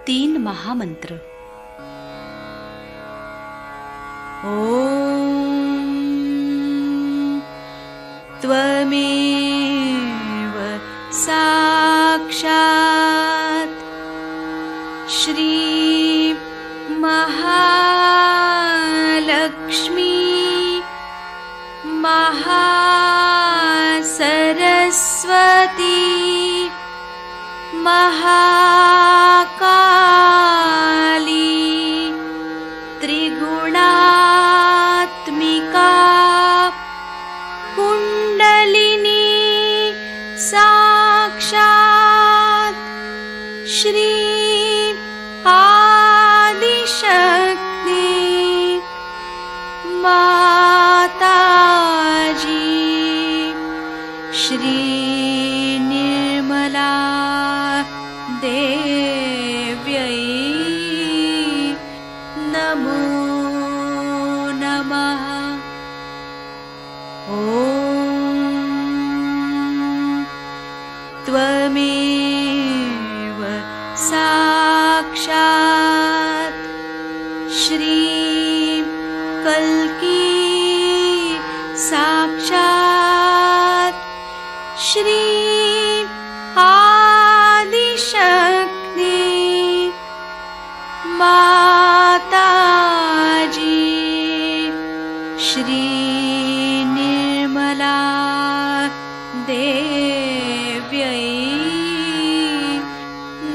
3 महामंत्र। ॐ त्वमेव साक्षात् श्री महालक्ष्मी महासरस्वती महाकाली त्रिगुणात्मिका कुंडलिनी साक्षात् श्री आदिशक्ति माताजी श्री निर्मला देव्यै नमो नमः। ॐ त्वमेव साक्षात् श्री कल्की साक्षात् श्री आदिशक्ति माताजी श्री निर्मला देव्यै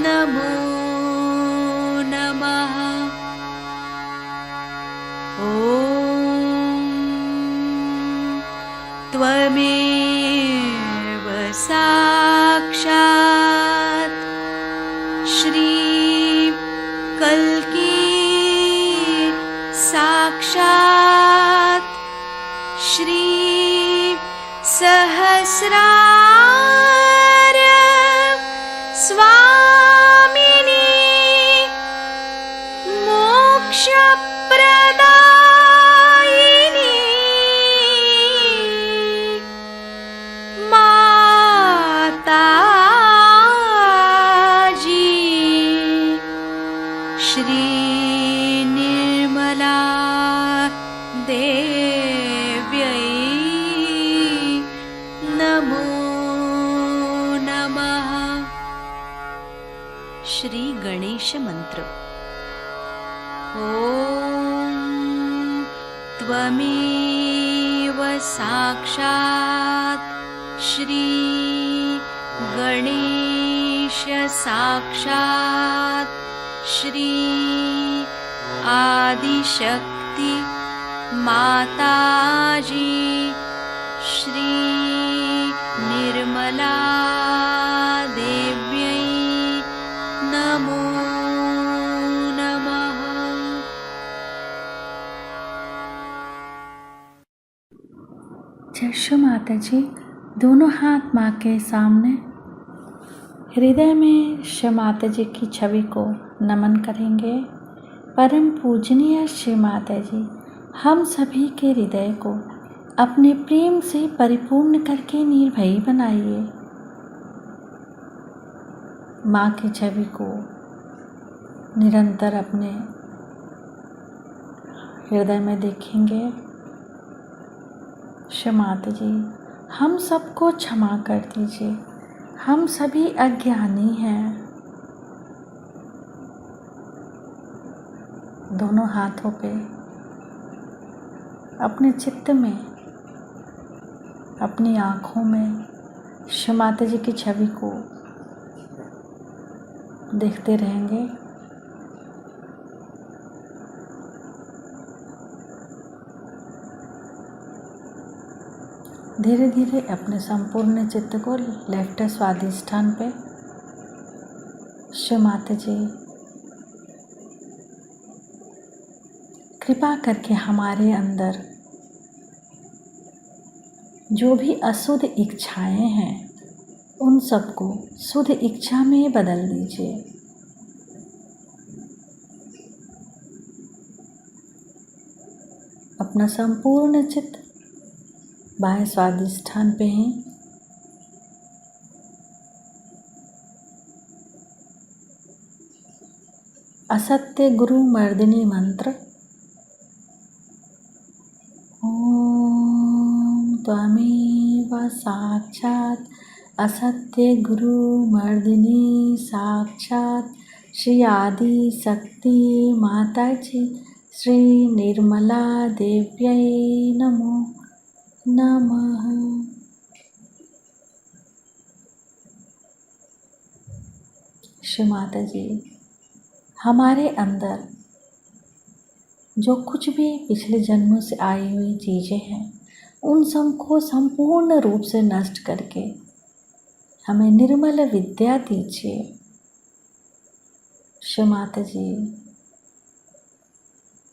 नमो नमः। ॐ त्वमेव साक्षात् श्री कल्की साक्षात् श्री सहस्रार स्वामिनी मोक्षप्रदायिनी माताजी श्री निर्मला देव्यै नमो नमः। श्री गणेश मंत्र। ॐ त्वमेव साक्षात् श्री गणेश साक्षात् श्री आदिशक्ति माताजी श्री निर्मला देव्यै नमो नमः। जय माता जी। दोनों हाथ माँ के सामने हृदय में श्री माता जी की छवि को नमन करेंगे। परम पूजनीय श्री माता जी, हम सभी के हृदय को अपने प्रेम से परिपूर्ण करके निर्भय बनाइए। माँ की छवि को निरंतर अपने हृदय में देखेंगे। श्री माता जी, हम सबको क्षमा कर दीजिए, हम सभी अज्ञानी हैं। दोनों हाथों पे अपने चित्त में, अपनी आँखों में श्री माता जी की छवि को देखते रहेंगे। धीरे धीरे अपने संपूर्ण चित्त को लेफ्ट स्वादिष्ठान पे श्री माता जी कृपा करके हमारे अंदर जो भी अशुद्ध इच्छाएं हैं उन सबको शुद्ध इच्छा में बदल दीजिए। अपना संपूर्ण चित्त बाह्य स्वादिष्ठान पे ही असत्य गुरु मर्दिनी मंत्र। ओम त्वमेव साक्षात् असत्य गुरु मर्दिनी साक्षात् श्री आदि शक्ति माता जी श्री निर्मला देव्यै नमो नमः। श्री माता जी, हमारे अंदर जो कुछ भी पिछले जन्मों से आई हुई चीज़ें हैं, उन सबको संपूर्ण रूप से नष्ट करके हमें निर्मल विद्या दीजिए। श्री माता जी,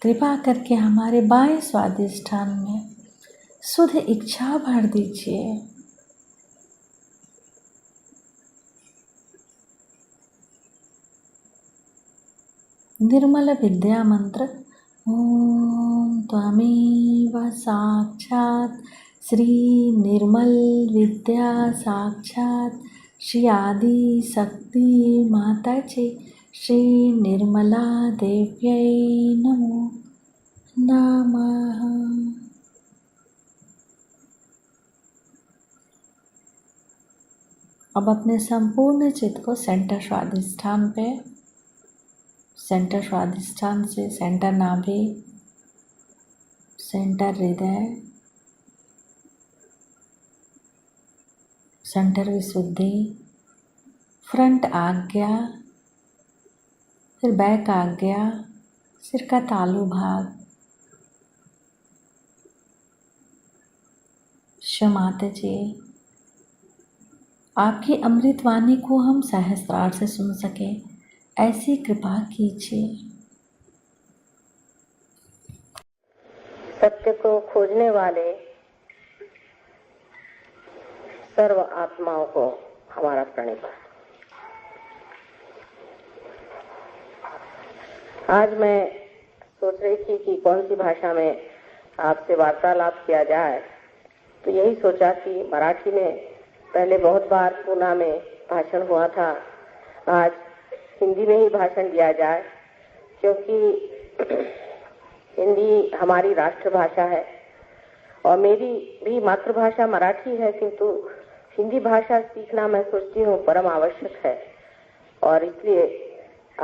कृपा करके हमारे बाएं स्वादिष्ठान में शुद्ध इच्छा भर दीजिए। निर्मल विद्या मंत्र। ओम त्वमेव साक्षात् श्री निर्मल विद्या साक्षात् श्री आदि शक्ति माता जी श्री निर्मला देव्यै नमो नमः। अब अपने संपूर्ण चित्त को सेंटर स्वादिष्ठान पे, सेंटर स्वादिष्ठान से सेंटर नाभि, सेंटर हृदय, सेंटर विशुद्धि, फ्रंट आज्ञा, फिर बैक आज्ञा, सिर का तालु भाग। श्री माता जी, आपकी अमृत वाणी को हम सहस्त्रार से सुन सके, ऐसी कृपा कीजिए। सत्य को खोजने वाले सर्व आत्माओं को हमारा प्रणिपात। आज मैं सोच रही थी कि कौन सी भाषा में आपसे वार्तालाप किया जाए, तो यही सोचा कि मराठी में पहले बहुत बार पूना में भाषण हुआ था, आज हिंदी में ही भाषण दिया जाए, क्योंकि हिंदी हमारी राष्ट्रभाषा है और मेरी भी मातृभाषा मराठी है, किंतु हिंदी भाषा सीखना मैं सोचती हूँ परम आवश्यक है। और इसलिए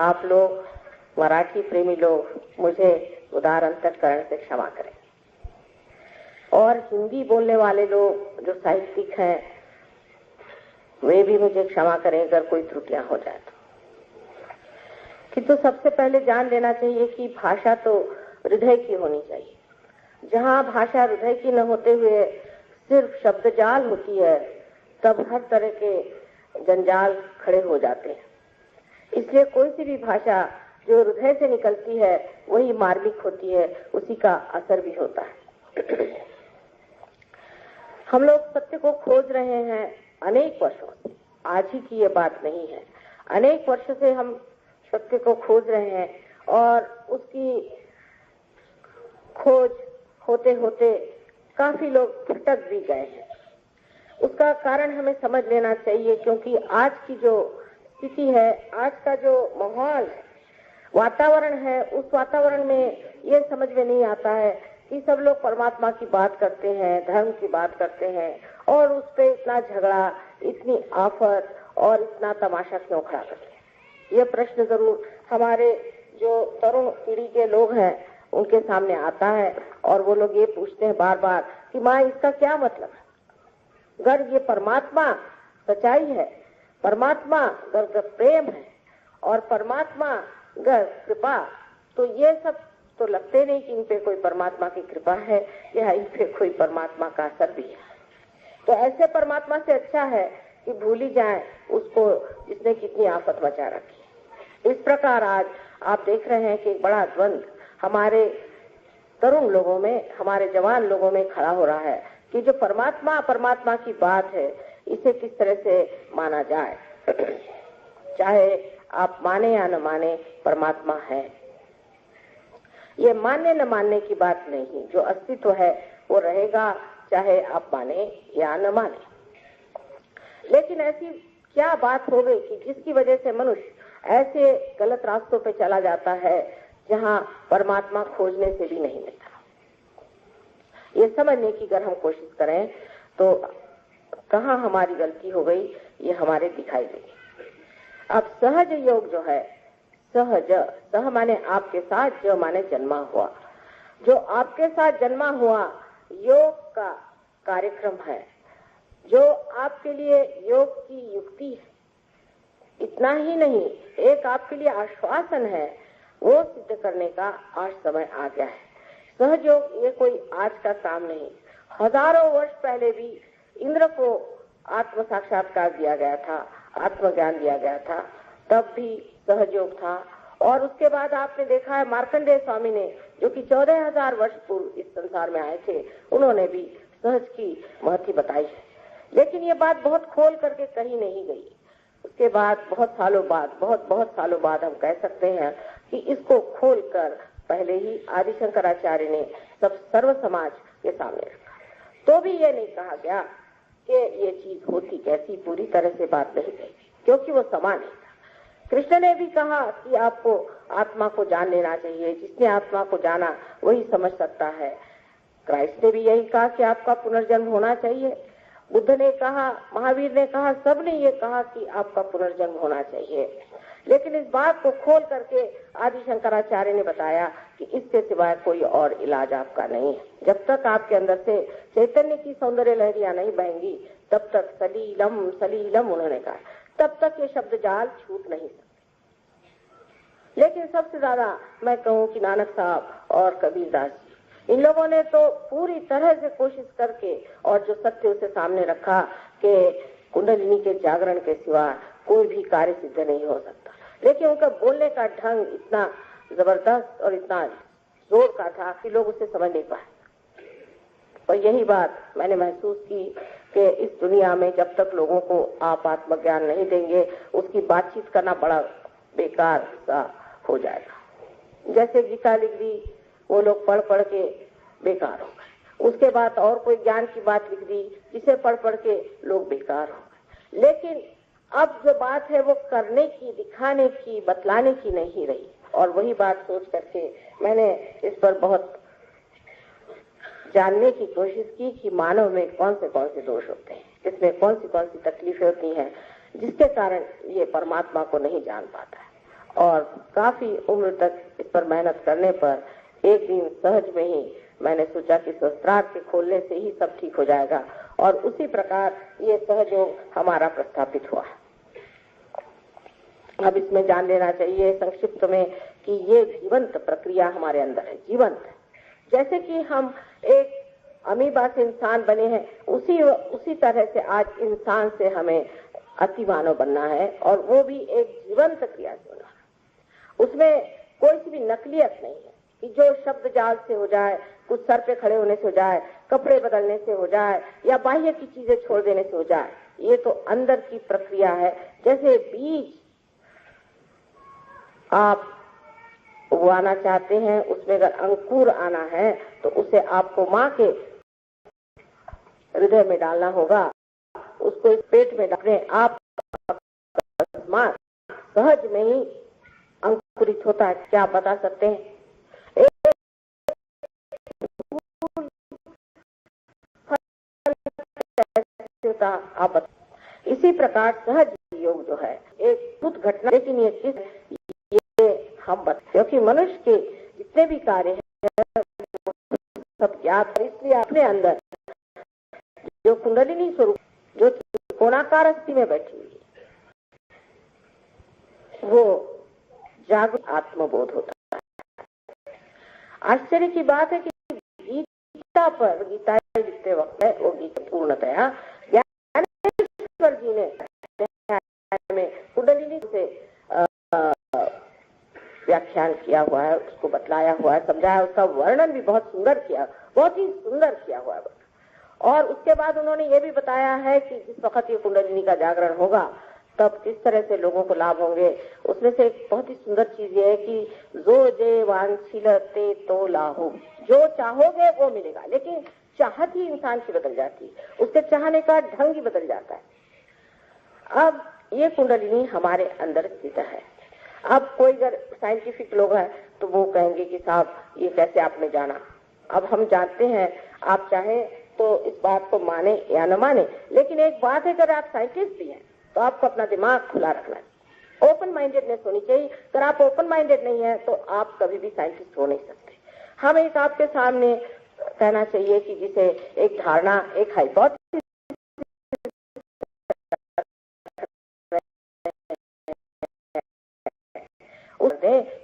आप लोग मराठी प्रेमी लोग मुझे उदार अंतःकरण से क्षमा करें, और हिंदी बोलने वाले लोग जो साहित्यिक हैं वे भी मुझे क्षमा करें अगर कोई त्रुटियां हो जाए तो। किंतु सबसे पहले जान लेना चाहिए कि भाषा तो हृदय की होनी चाहिए। जहाँ भाषा हृदय की न होते हुए सिर्फ शब्दजाल होती है, तब हर तरह के जंजाल खड़े हो जाते हैं। इसलिए कोई सी भी भाषा जो हृदय से निकलती है वही मार्मिक होती है, उसी का असर भी होता है। हम लोग सत्य को खोज रहे हैं अनेक वर्षों से, आज ही की ये बात नहीं है। अनेक वर्षों से हम सत्य को खोज रहे हैं और उसकी खोज होते होते काफी लोग भटक भी गए हैं। उसका कारण हमें समझ लेना चाहिए, क्योंकि आज की जो स्थिति है, आज का जो माहौल है, वातावरण है, उस वातावरण में ये समझ में नहीं आता है कि सब लोग परमात्मा की बात करते हैं, धर्म की बात करते हैं, और उस पे इतना झगड़ा, इतनी आफत और इतना तमाशा क्यों खड़ा करते हैं। ये प्रश्न जरूर हमारे जो तरुण पीढ़ी के लोग हैं उनके सामने आता है, और वो लोग ये पूछते हैं बार बार कि माँ इसका क्या मतलब है। अगर ये परमात्मा सच्चाई है, परमात्मा अगर प्रेम है और परमात्मा अगर कृपा, तो ये सब तो लगते नहीं कि इन पे कोई परमात्मा की कृपा है या इन पे कोई परमात्मा का असर भी है। तो ऐसे परमात्मा से अच्छा है कि भूल ही जाए उसको जिसने कितनी आफत मचा रखी। इस प्रकार आज आप देख रहे हैं कि एक बड़ा द्वंद हमारे तरुण लोगों में, हमारे जवान लोगों में खड़ा हो रहा है कि जो परमात्मा की बात है इसे किस तरह से माना जाए। चाहे आप माने या न माने, परमात्मा है। ये मानने न मानने की बात नहीं, जो अस्तित्व है वो रहेगा, चाहे आप माने या न माने। लेकिन ऐसी क्या बात हो गई कि जिसकी वजह से मनुष्य ऐसे गलत रास्तों पे चला जाता है जहाँ परमात्मा खोजने से भी नहीं मिलता। ये समझने की अगर हम कोशिश करें तो कहाँ हमारी गलती हो गई ये हमारे दिखाई देगी। अब सहज योग जो है, सहज, सह माने आपके साथ, ज माने जन्मा हुआ, जो आपके साथ जन्मा हुआ योग का कार्यक्रम है, जो आपके लिए योग की युक्ति है। इतना ही नहीं, एक आपके लिए आश्वासन है, वो सिद्ध करने का आज समय आ गया है। सहज योग ये कोई आज का काम नहीं, हजारों वर्ष पहले भी इंद्र को आत्म साक्षात्कार दिया गया था, आत्मज्ञान दिया गया था, तब भी सहज योग था। और उसके बाद आपने देखा है मार्कंडेय स्वामी ने, जो कि 14,000 वर्ष पूर्व इस संसार में आए थे, उन्होंने भी सहज की महत्व बताई है। लेकिन ये बात बहुत खोल करके कही नहीं गई। उसके बाद बहुत सालों बाद हम कह सकते हैं कि इसको खोलकर पहले ही आदि शंकराचार्य ने सब सर्व समाज के सामने रखा। तो भी ये नहीं कहा गया कि ये चीज होती कैसी, पूरी तरह से बात नहीं कही, क्योंकि वो समान है। कृष्ण ने भी कहा कि आपको आत्मा को जान लेना चाहिए, जिसने आत्मा को जाना वही समझ सकता है। क्राइस्ट ने भी यही कहा कि आपका पुनर्जन्म होना चाहिए। बुद्ध ने कहा, महावीर ने कहा, सब ने ये कहा कि आपका पुनर्जन्म होना चाहिए। लेकिन इस बात को खोल करके आदि शंकराचार्य ने बताया कि इसके सिवाय कोई और इलाज आपका नहीं है। जब तक आपके अंदर से चैतन्य की सौंदर्य लहरियां नहीं बहेंगी, तब तक सलीलम सलीलम उन्होंने कहा, तब तक ये शब्द जाल छूट नहीं सकते। लेकिन सबसे ज्यादा मैं कहूँ कि नानक साहब और कबीरदास जी, इन लोगों ने तो पूरी तरह से कोशिश करके और जो सत्य उसे सामने रखा कि कुंडलिनी के जागरण के सिवा कोई भी कार्य सिद्ध नहीं हो सकता। लेकिन उनका बोलने का ढंग इतना जबरदस्त और इतना जोर का था कि लोग उसे समझ नहीं पाए। और यही बात मैंने महसूस की कि इस दुनिया में जब तक लोगों को आप आत्मज्ञान नहीं देंगे, उसकी बातचीत करना बड़ा बेकार सा हो जाएगा। जैसे गीता लिख दी, वो लोग पढ़ के बेकार हो गए। उसके बाद और कोई ज्ञान की बात लिख दी, जिसे पढ़ के लोग बेकार हो गए। लेकिन अब जो बात है वो करने की, दिखाने की, बतलाने की नहीं रही। और वही बात सोच करके मैंने इस पर बहुत जानने की कोशिश की कि मानव में कौन से दोष होते हैं, इसमें कौन सी तकलीफें होती हैं, जिसके कारण ये परमात्मा को नहीं जान पाता है। और काफी उम्र तक इस पर मेहनत करने पर एक दिन सहज में ही मैंने सोचा कि सहस्त्रार्थ के खोलने से ही सब ठीक हो जाएगा। और उसी प्रकार ये सहज योग हमारा प्रस्थापित हुआ है। अब इसमें जान लेना चाहिए संक्षिप्त में कि ये जीवंत प्रक्रिया हमारे अंदर है, जीवंत। जैसे कि हम एक अमीबा से इंसान बने हैं, उसी तरह से आज इंसान से हमें अति मानव बनना है, और वो भी एक जीवंत क्रिया से होना है। उसमें कोई सी भी नकलियत नहीं है कि जो शब्द जाल से हो जाए, कुछ सर पे खड़े होने से हो जाए, कपड़े बदलने से हो जाए, या बाह्य की चीजें छोड़ देने से हो जाए। ये तो अंदर की प्रक्रिया है। जैसे बीज आप उगाना चाहते हैं, उसमें अगर अंकुर आना है तो उसे आपको माँ के हृदय में डालना होगा, उसको इस पेट में डालने आप सहज में ही अंकुरित होता है। क्या आप बता सकते हैं? आप बता। इसी प्रकार सहज योग जो है एक खुद घटना, लेकिन ये हम बता, क्योंकि मनुष्य के जितने भी कार्य हैं सब ज्ञात है। इसलिए अपने अंदर जो कुंडलिनी स्वरूप, जो कोणाकार स्थिति में बैठी हुई है, वो जागृत आत्मबोध होता है। आश्चर्य की बात है कि गीता लिखते वक्त है वो गीता पूर्णतया ज्ञानेश्वर जी ने कुंडलिनी से व्याख्यान किया हुआ है, उसको बतलाया हुआ है, समझाया, उसका वर्णन भी बहुत सुंदर किया, बहुत ही सुंदर किया हुआ है। और उसके बाद उन्होंने ये भी बताया है कि जिस वक्त ये कुंडलिनी का जागरण होगा तब किस तरह से लोगों को लाभ होंगे। उसमें से एक बहुत ही सुंदर चीज ये है कि जो जे वांछिलते तो लाहो, जो चाहोगे वो मिलेगा। लेकिन चाहत ही इंसान की बदल जाती है, उसके चाहने का ढंग ही बदल जाता है। अब ये कुंडलिनी हमारे अंदर स्थित है। अब कोई अगर साइंटिफिक लोग हैं तो वो कहेंगे कि साहब ये कैसे आपने जाना। अब हम जानते हैं, आप चाहें तो इस बात को माने या न माने, लेकिन एक बात है, अगर आप साइंटिस्ट भी हैं तो आपको अपना दिमाग खुला रखना है, ओपन माइंडेडनेस होनी चाहिए। अगर आप ओपन माइंडेड नहीं है तो आप कभी भी साइंटिस्ट हो नहीं सकते। हम एक आपके सामने कहना चाहिए कि जिसे एक धारणा, एक हाइपोथेसिस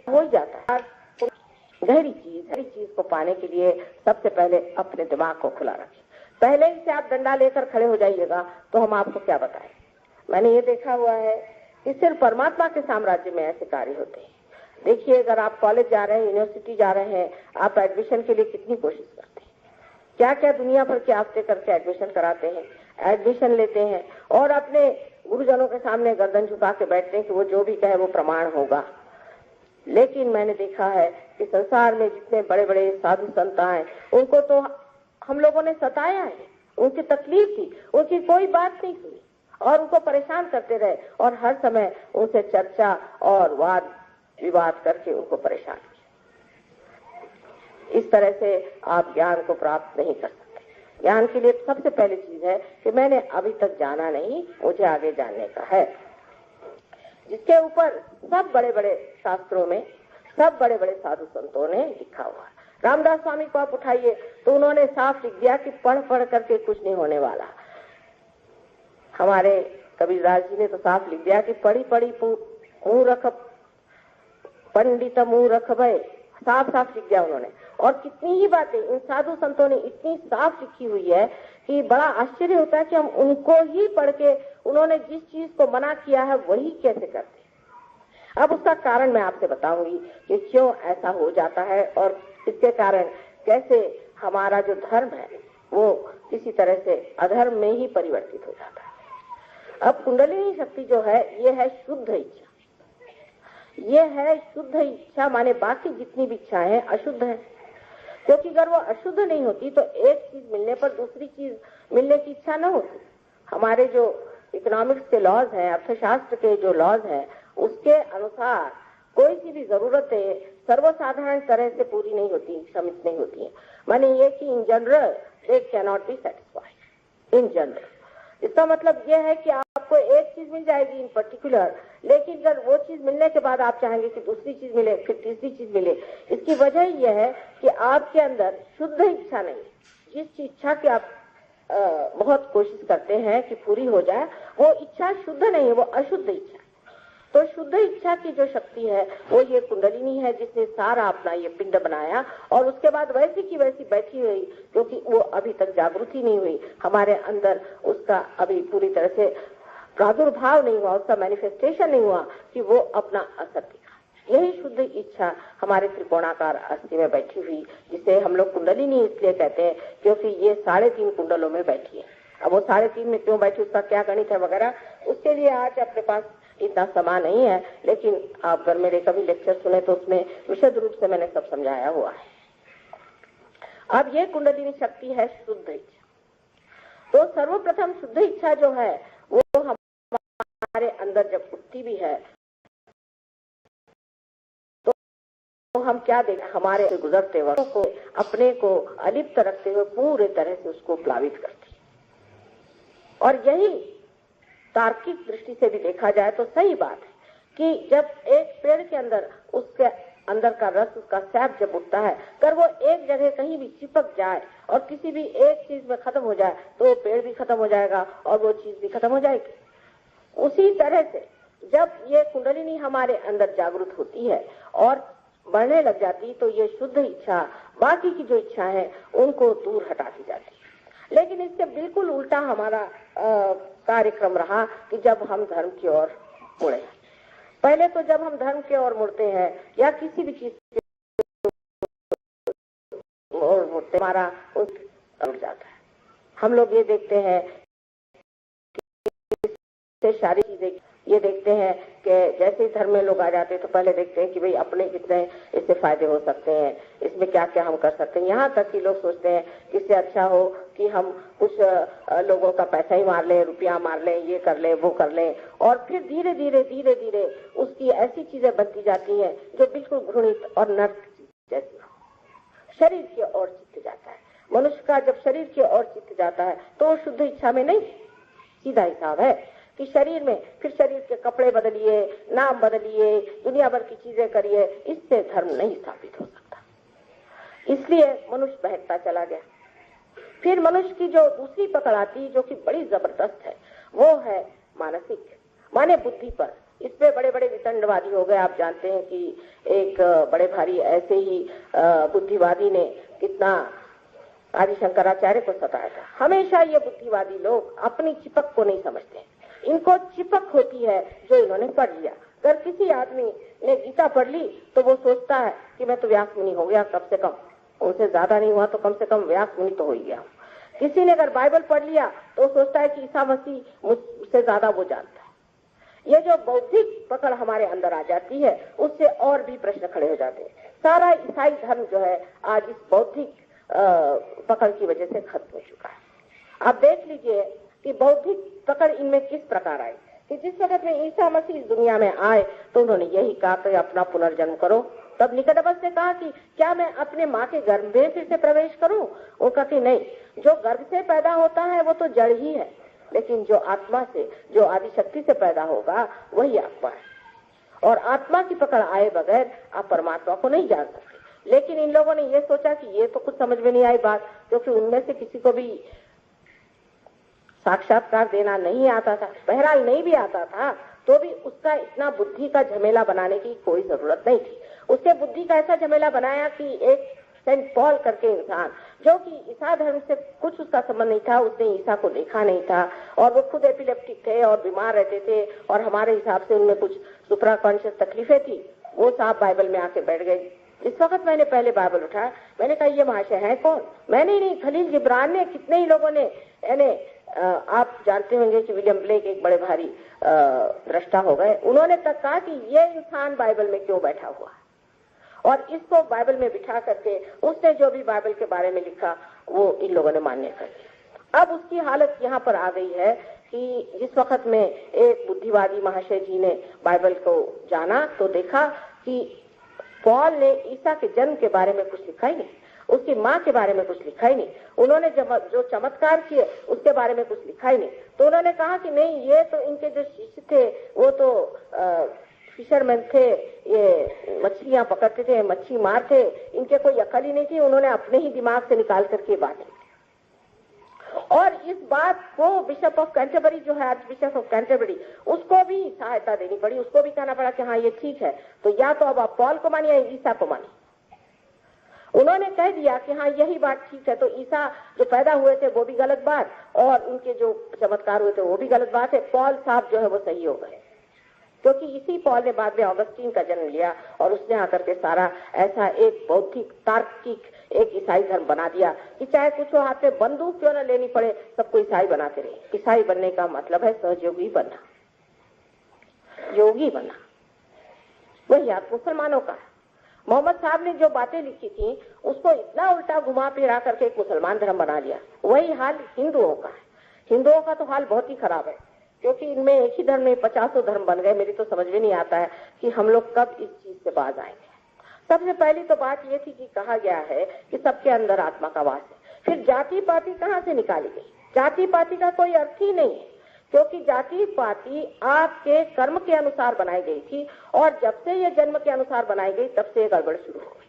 हो जाता है। गहरी चीज को पाने के लिए सबसे पहले अपने दिमाग को खुला रखें। पहले ही से आप डंडा लेकर खड़े हो जाइएगा तो हम आपको क्या बताएं। मैंने ये देखा हुआ है कि सिर्फ परमात्मा के साम्राज्य में ऐसे कार्य होते हैं। देखिए, अगर आप कॉलेज जा रहे हैं, यूनिवर्सिटी जा रहे हैं, आप एडमिशन के लिए कितनी कोशिश करते हैं, क्या क्या दुनिया भर के हफ्ते करके एडमिशन कराते हैं, एडमिशन लेते हैं और अपने गुरुजनों के सामने गर्दन झुका के बैठते हैं कि वो जो भी कहे वो प्रमाण होगा। लेकिन मैंने देखा है कि संसार में जितने बड़े बड़े साधु संत हैं, उनको तो हम लोगों ने सताया है, उनकी तकलीफ थी, उनकी कोई बात नहीं सुनी और उनको परेशान करते रहे और हर समय उनसे चर्चा और वाद विवाद करके उनको परेशान किया। इस तरह से आप ज्ञान को प्राप्त नहीं कर सकते। ज्ञान के लिए सबसे पहली चीज है कि मैंने अभी तक जाना नहीं, मुझे आगे जानने का है, जिसके ऊपर सब बड़े बड़े शास्त्रों में, सब बड़े बड़े साधु संतों ने लिखा हुआ है। रामदास स्वामी को आप उठाइए तो उन्होंने साफ लिख दिया कि पढ़ पढ़ करके कुछ नहीं होने वाला। हमारे कबीरदास जी ने तो साफ लिख दिया कि पढ़ी पढ़ी मूर्ख पंडित मूर्ख भय, साफ साफ लिख दिया उन्होंने। और कितनी ही बातें इन साधु संतों ने इतनी साफ लिखी हुई है कि बड़ा आश्चर्य होता है कि हम उनको ही पढ़ के उन्होंने जिस चीज को मना किया है वही कैसे करते। अब उसका कारण मैं आपसे बताऊंगी कि क्यों ऐसा हो जाता है और इसके कारण कैसे हमारा जो धर्म है वो किसी तरह से अधर्म में ही परिवर्तित हो जाता है। अब कुंडलिनी शक्ति जो है ये है शुद्ध इच्छा। ये है शुद्ध इच्छा, माने बाकी जितनी भी इच्छाएं हैं अशुद्ध है, क्योंकि अगर वो अशुद्ध नहीं होती तो एक चीज मिलने पर दूसरी चीज मिलने की इच्छा न होती। हमारे जो इकोनॉमिक्स के लॉज हैं, अर्थशास्त्र के जो लॉज हैं, उसके अनुसार कोई सी भी जरूरतें सर्वसाधारण तरह से पूरी नहीं होती, समित नहीं होती है। माने ये कि in general they can not be satisfied in general. इसका मतलब ये है कि आपको एक चीज मिल जाएगी इन पर्टिकुलर, लेकिन अगर वो चीज मिलने के बाद आप चाहेंगे कि दूसरी चीज मिले, फिर तीसरी चीज मिले। इसकी वजह यह है कि आपके अंदर शुद्ध इच्छा नहीं। जिस इच्छा की आप बहुत कोशिश करते हैं कि पूरी हो जाए, वो इच्छा शुद्ध नहीं है, वो अशुद्ध इच्छा। तो शुद्ध इच्छा की जो शक्ति है वो ये कुंडलिनी है, जिसने सारा अपना ये पिंड बनाया और उसके बाद वैसी की वैसी बैठी हुई, क्योंकि वो अभी तक जागृति नहीं हुई हमारे अंदर, उसका अभी पूरी तरह से प्रादुर्भाव नहीं हुआ, उसका मैनिफेस्टेशन नहीं हुआ कि वो अपना असर दिखा। यही शुद्ध इच्छा हमारे त्रिकोणाकार अस्थि में बैठी हुई, जिसे हम लोग कुंडलिनी इसलिए कहते हैं क्योंकि ये 3.5 कुंडलों में बैठी है। अब वो 3.5 में क्यों बैठी, उसका क्या गणित है वगैरह, उसके लिए आज अपने पास इतना समय नहीं है, लेकिन आप अगर मेरे कभी लेक्चर सुने तो उसमें विशद रूप से मैंने सब समझाया हुआ है। अब ये कुंडलिनी शक्ति है शुद्ध इच्छा। तो सर्वप्रथम शुद्ध इच्छा जो है वो हमारे अंदर जब उठती भी है तो हम क्या देखें, हमारे गुजरते वक्त को अपने को अलिप्त रखते हुए पूरे तरह से उसको प्लावित करती है। और यही तार्किक दृष्टि से भी देखा जाए तो सही बात है कि जब एक पेड़ के अंदर उसके अंदर का रस, उसका सैप जब उठता है, अगर वो एक जगह कहीं भी चिपक जाए और किसी भी एक चीज में खत्म हो जाए तो वो पेड़ भी खत्म हो जाएगा और वो चीज भी खत्म हो जाएगी। उसी तरह से जब ये कुंडलिनी हमारे अंदर जागृत होती है और बढ़ने लग जाती तो ये शुद्ध इच्छा बाकी की जो इच्छा है उनको दूर हटाती जाती है। लेकिन इससे बिल्कुल उल्टा हमारा कार्यक्रम रहा कि जब हम धर्म की ओर मुड़े। पहले तो जब हम धर्म की ओर मुड़ते हैं या किसी भी चीज की ओर मुड़ते, हमारा उठ जाता है। हम लोग ये देखते हैं सारी चीजें ये देखते हैं कि जैसे ही धर्म में लोग आ जाते हैं तो पहले देखते हैं कि भाई अपने कितने इससे फायदे हो सकते हैं, इसमें क्या क्या हम कर सकते हैं। यहाँ तक कि लोग सोचते हैं कि इससे अच्छा हो कि हम कुछ लोगों का पैसा ही मार लें, रुपया मार लें, ये कर लें, वो कर लें, और फिर धीरे धीरे उसकी ऐसी चीजें बनती जाती हैं जो बिल्कुल घृणित और नर्क जैसी हो। शरीर की ओर चित्त जाता है। मनुष्य का जब शरीर की ओर चित्त जाता है तो शुद्ध इच्छा में नहीं, सीधा हिसाब है कि शरीर में फिर शरीर के कपड़े बदलिए, नाम बदलिए, दुनिया भर की चीजें करिए, इससे धर्म नहीं स्थापित हो सकता। इसलिए मनुष्य बहकता चला गया। फिर मनुष्य की जो दूसरी पकड़ आती जो कि बड़ी जबरदस्त है, वो है मानसिक, माने बुद्धि पर। इसमें बड़े बड़े वितंडवादी हो गए। आप जानते हैं कि एक बड़े भारी ऐसे ही बुद्धिवादी ने कितना आदि शंकराचार्य को सताया था। हमेशा ये बुद्धिवादी लोग अपनी चिपक को नहीं समझते। इनको चिपक होती है जो इन्होंने पढ़ लिया। अगर किसी आदमी ने गीता पढ़ ली तो वो सोचता है कि मैं तो व्यास मुनि हो गया, कम से कम, उनसे ज्यादा नहीं हुआ तो कम से कम व्यास मुनि तो हो ही गया। किसी ने अगर बाइबल पढ़ लिया तो सोचता है कि ईसा मसीह मुझसे ज्यादा वो जानता है। ये जो बौद्धिक पकड़ हमारे अंदर आ जाती है उससे और भी प्रश्न खड़े हो जाते हैं। सारा ईसाई धर्म जो है आज इस बौद्धिक पकड़ की वजह से खत्म हो चुका है। आप देख लीजिए कि बौद्धिक पकड़ इनमें किस प्रकार आई कि जिस वक्त में ईसा मसीह इस दुनिया में आए तो उन्होंने यही कहा कि अपना पुनर्जन्म करो। तब निकोदेमस ने कहा कि क्या मैं अपने माँ के गर्भ में फिर से प्रवेश करूं? वो कहा कि नहीं, जो गर्भ से पैदा होता है वो तो जड़ ही है, लेकिन जो आत्मा से, जो आदि शक्ति से पैदा होगा वही आत्मा है। और आत्मा की पकड़ आए बगैर आप परमात्मा को नहीं जान सकते। लेकिन इन लोगों ने ये सोचा कि ये तो कुछ समझ में नहीं आई बात, क्योंकि उनमें से किसी को भी साक्षात्कार देना नहीं आता था। बहरहाल नहीं भी आता था तो भी उसका इतना बुद्धि का झमेला बनाने की कोई जरूरत नहीं थी। उसके बुद्धि का ऐसा झमेला बनाया कि एक सेंट पॉल करके इंसान, जो कि ईसा धर्म से कुछ उसका संबंध नहीं था, उसने ईसा को देखा नहीं था और वो खुद एपिलेप्टिक थे और बीमार रहते थे और हमारे हिसाब से उनमें कुछ सुप्रा कॉन्शियस तकलीफें थी। वो साहब बाइबल में आके बैठ गए। इस वक्त मैंने पहले बाइबल उठाया, मैंने कहा ये महाशय है कौन? मैंने नहीं, खलील जिब्रान ने, कितने ही लोगों ने, यानी आप जानते होंगे कि विलियम ब्लेक एक बड़े भारी दृष्टा हो गए, उन्होंने तक कहा कि ये इंसान बाइबल में क्यों बैठा हुआ है, और इसको बाइबल में बिठा करके उसने जो भी बाइबल के बारे में लिखा वो इन लोगों ने मान्य कर दिया। अब उसकी हालत यहाँ पर आ गई है कि जिस वक्त में एक बुद्धिवादी महाशय जी ने बाइबल को जाना तो देखा कि पॉल ने ईसा के जन्म के बारे में कुछ लिखा ही नहीं, उसकी माँ के बारे में कुछ लिखा ही नहीं, उन्होंने जो चमत्कार किए उसके बारे में कुछ लिखा ही नहीं। तो उन्होंने कहा कि नहीं, ये तो इनके जो शिष्य थे वो तो फिशरमैन थे, ये मछलियां पकड़ते थे, मच्छी मार थे, इनके कोई अकल ही नहीं थी। उन्होंने अपने ही दिमाग से निकाल करके बात की और इस बात को बिशप ऑफ कैंटरबरी जो है, आर्च बिशप ऑफ कैंटरबरी, उसको भी सहायता देनी पड़ी, उसको भी कहना पड़ा कि हाँ ये ठीक है, तो या तो अब आप पॉल को मानिए या ईसा को मानिए। उन्होंने कह दिया कि हाँ यही बात ठीक है, तो ईसा जो पैदा हुए थे वो भी गलत बात और उनके जो चमत्कार हुए थे वो भी गलत बात है। पॉल साहब जो है वो सही हो गए, क्योंकि इसी पॉल ने बाद में ऑगस्टीन का जन्म लिया और उसने आकर के सारा ऐसा एक बौद्धिक तार्किक एक ईसाई धर्म बना दिया कि चाहे कुछ हो, हाथ में बंदूक क्यों न लेनी पड़े, सबको ईसाई बनाते रहे। ईसाई बनने का मतलब है सहयोगी बनना, योगी बनना। वही आप मुसलमानों का, मोहम्मद साहब ने जो बातें लिखी थी उसको इतना उल्टा घुमा फिरा करके एक मुसलमान धर्म बना लिया। वही हाल हिंदुओं का है। हिंदुओं का तो हाल बहुत ही खराब है, क्योंकि इनमें एक ही धर्म में 50 धर्म बन गए। मेरी तो समझ में नहीं आता है कि हम लोग कब इस चीज से बाज आएंगे। सबसे पहली तो बात ये थी कि कहा गया है कि सबके अंदर आत्मा का वास है। फिर जाति पाति कहाँ से निकाली गई? जाति पाति का कोई अर्थ ही नहीं है, क्योंकि जाति पाति आपके कर्म के अनुसार बनाई गई थी और जब से ये जन्म के अनुसार बनाई गई तब से ये गड़बड़ शुरू हो गई।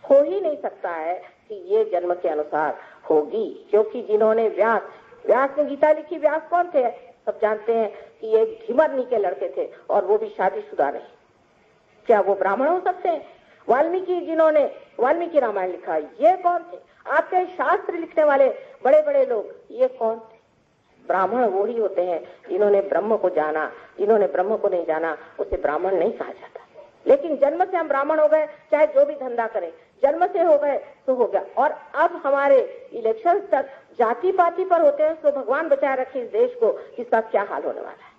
हो ही नहीं सकता है कि ये जन्म के अनुसार होगी, क्योंकि जिन्होंने व्यास ने गीता लिखी, व्यास कौन थे? सब जानते हैं कि ये घिमरनी के लड़के थे और वो भी शादीशुदा नहीं। क्या वो ब्राह्मण हो सकते हैं? वाल्मीकि, जिन्होंने वाल्मीकि रामायण लिखा, ये कौन थे? आपके शास्त्र लिखने वाले बड़े बड़े लोग, ये कौन थे? ब्राह्मण वो ही होते हैं जिन्होंने ब्रह्म को जाना। जिन्होंने ब्रह्म को नहीं जाना उसे ब्राह्मण नहीं कहा जाता। लेकिन जन्म से हम ब्राह्मण हो गए, चाहे जो भी धंधा करें, जन्म से हो गए तो हो गया। और अब हमारे इलेक्शन तक जाति पाति पर होते हैं, तो भगवान बचाए रखे इस देश को, इसका क्या हाल होने वाला है।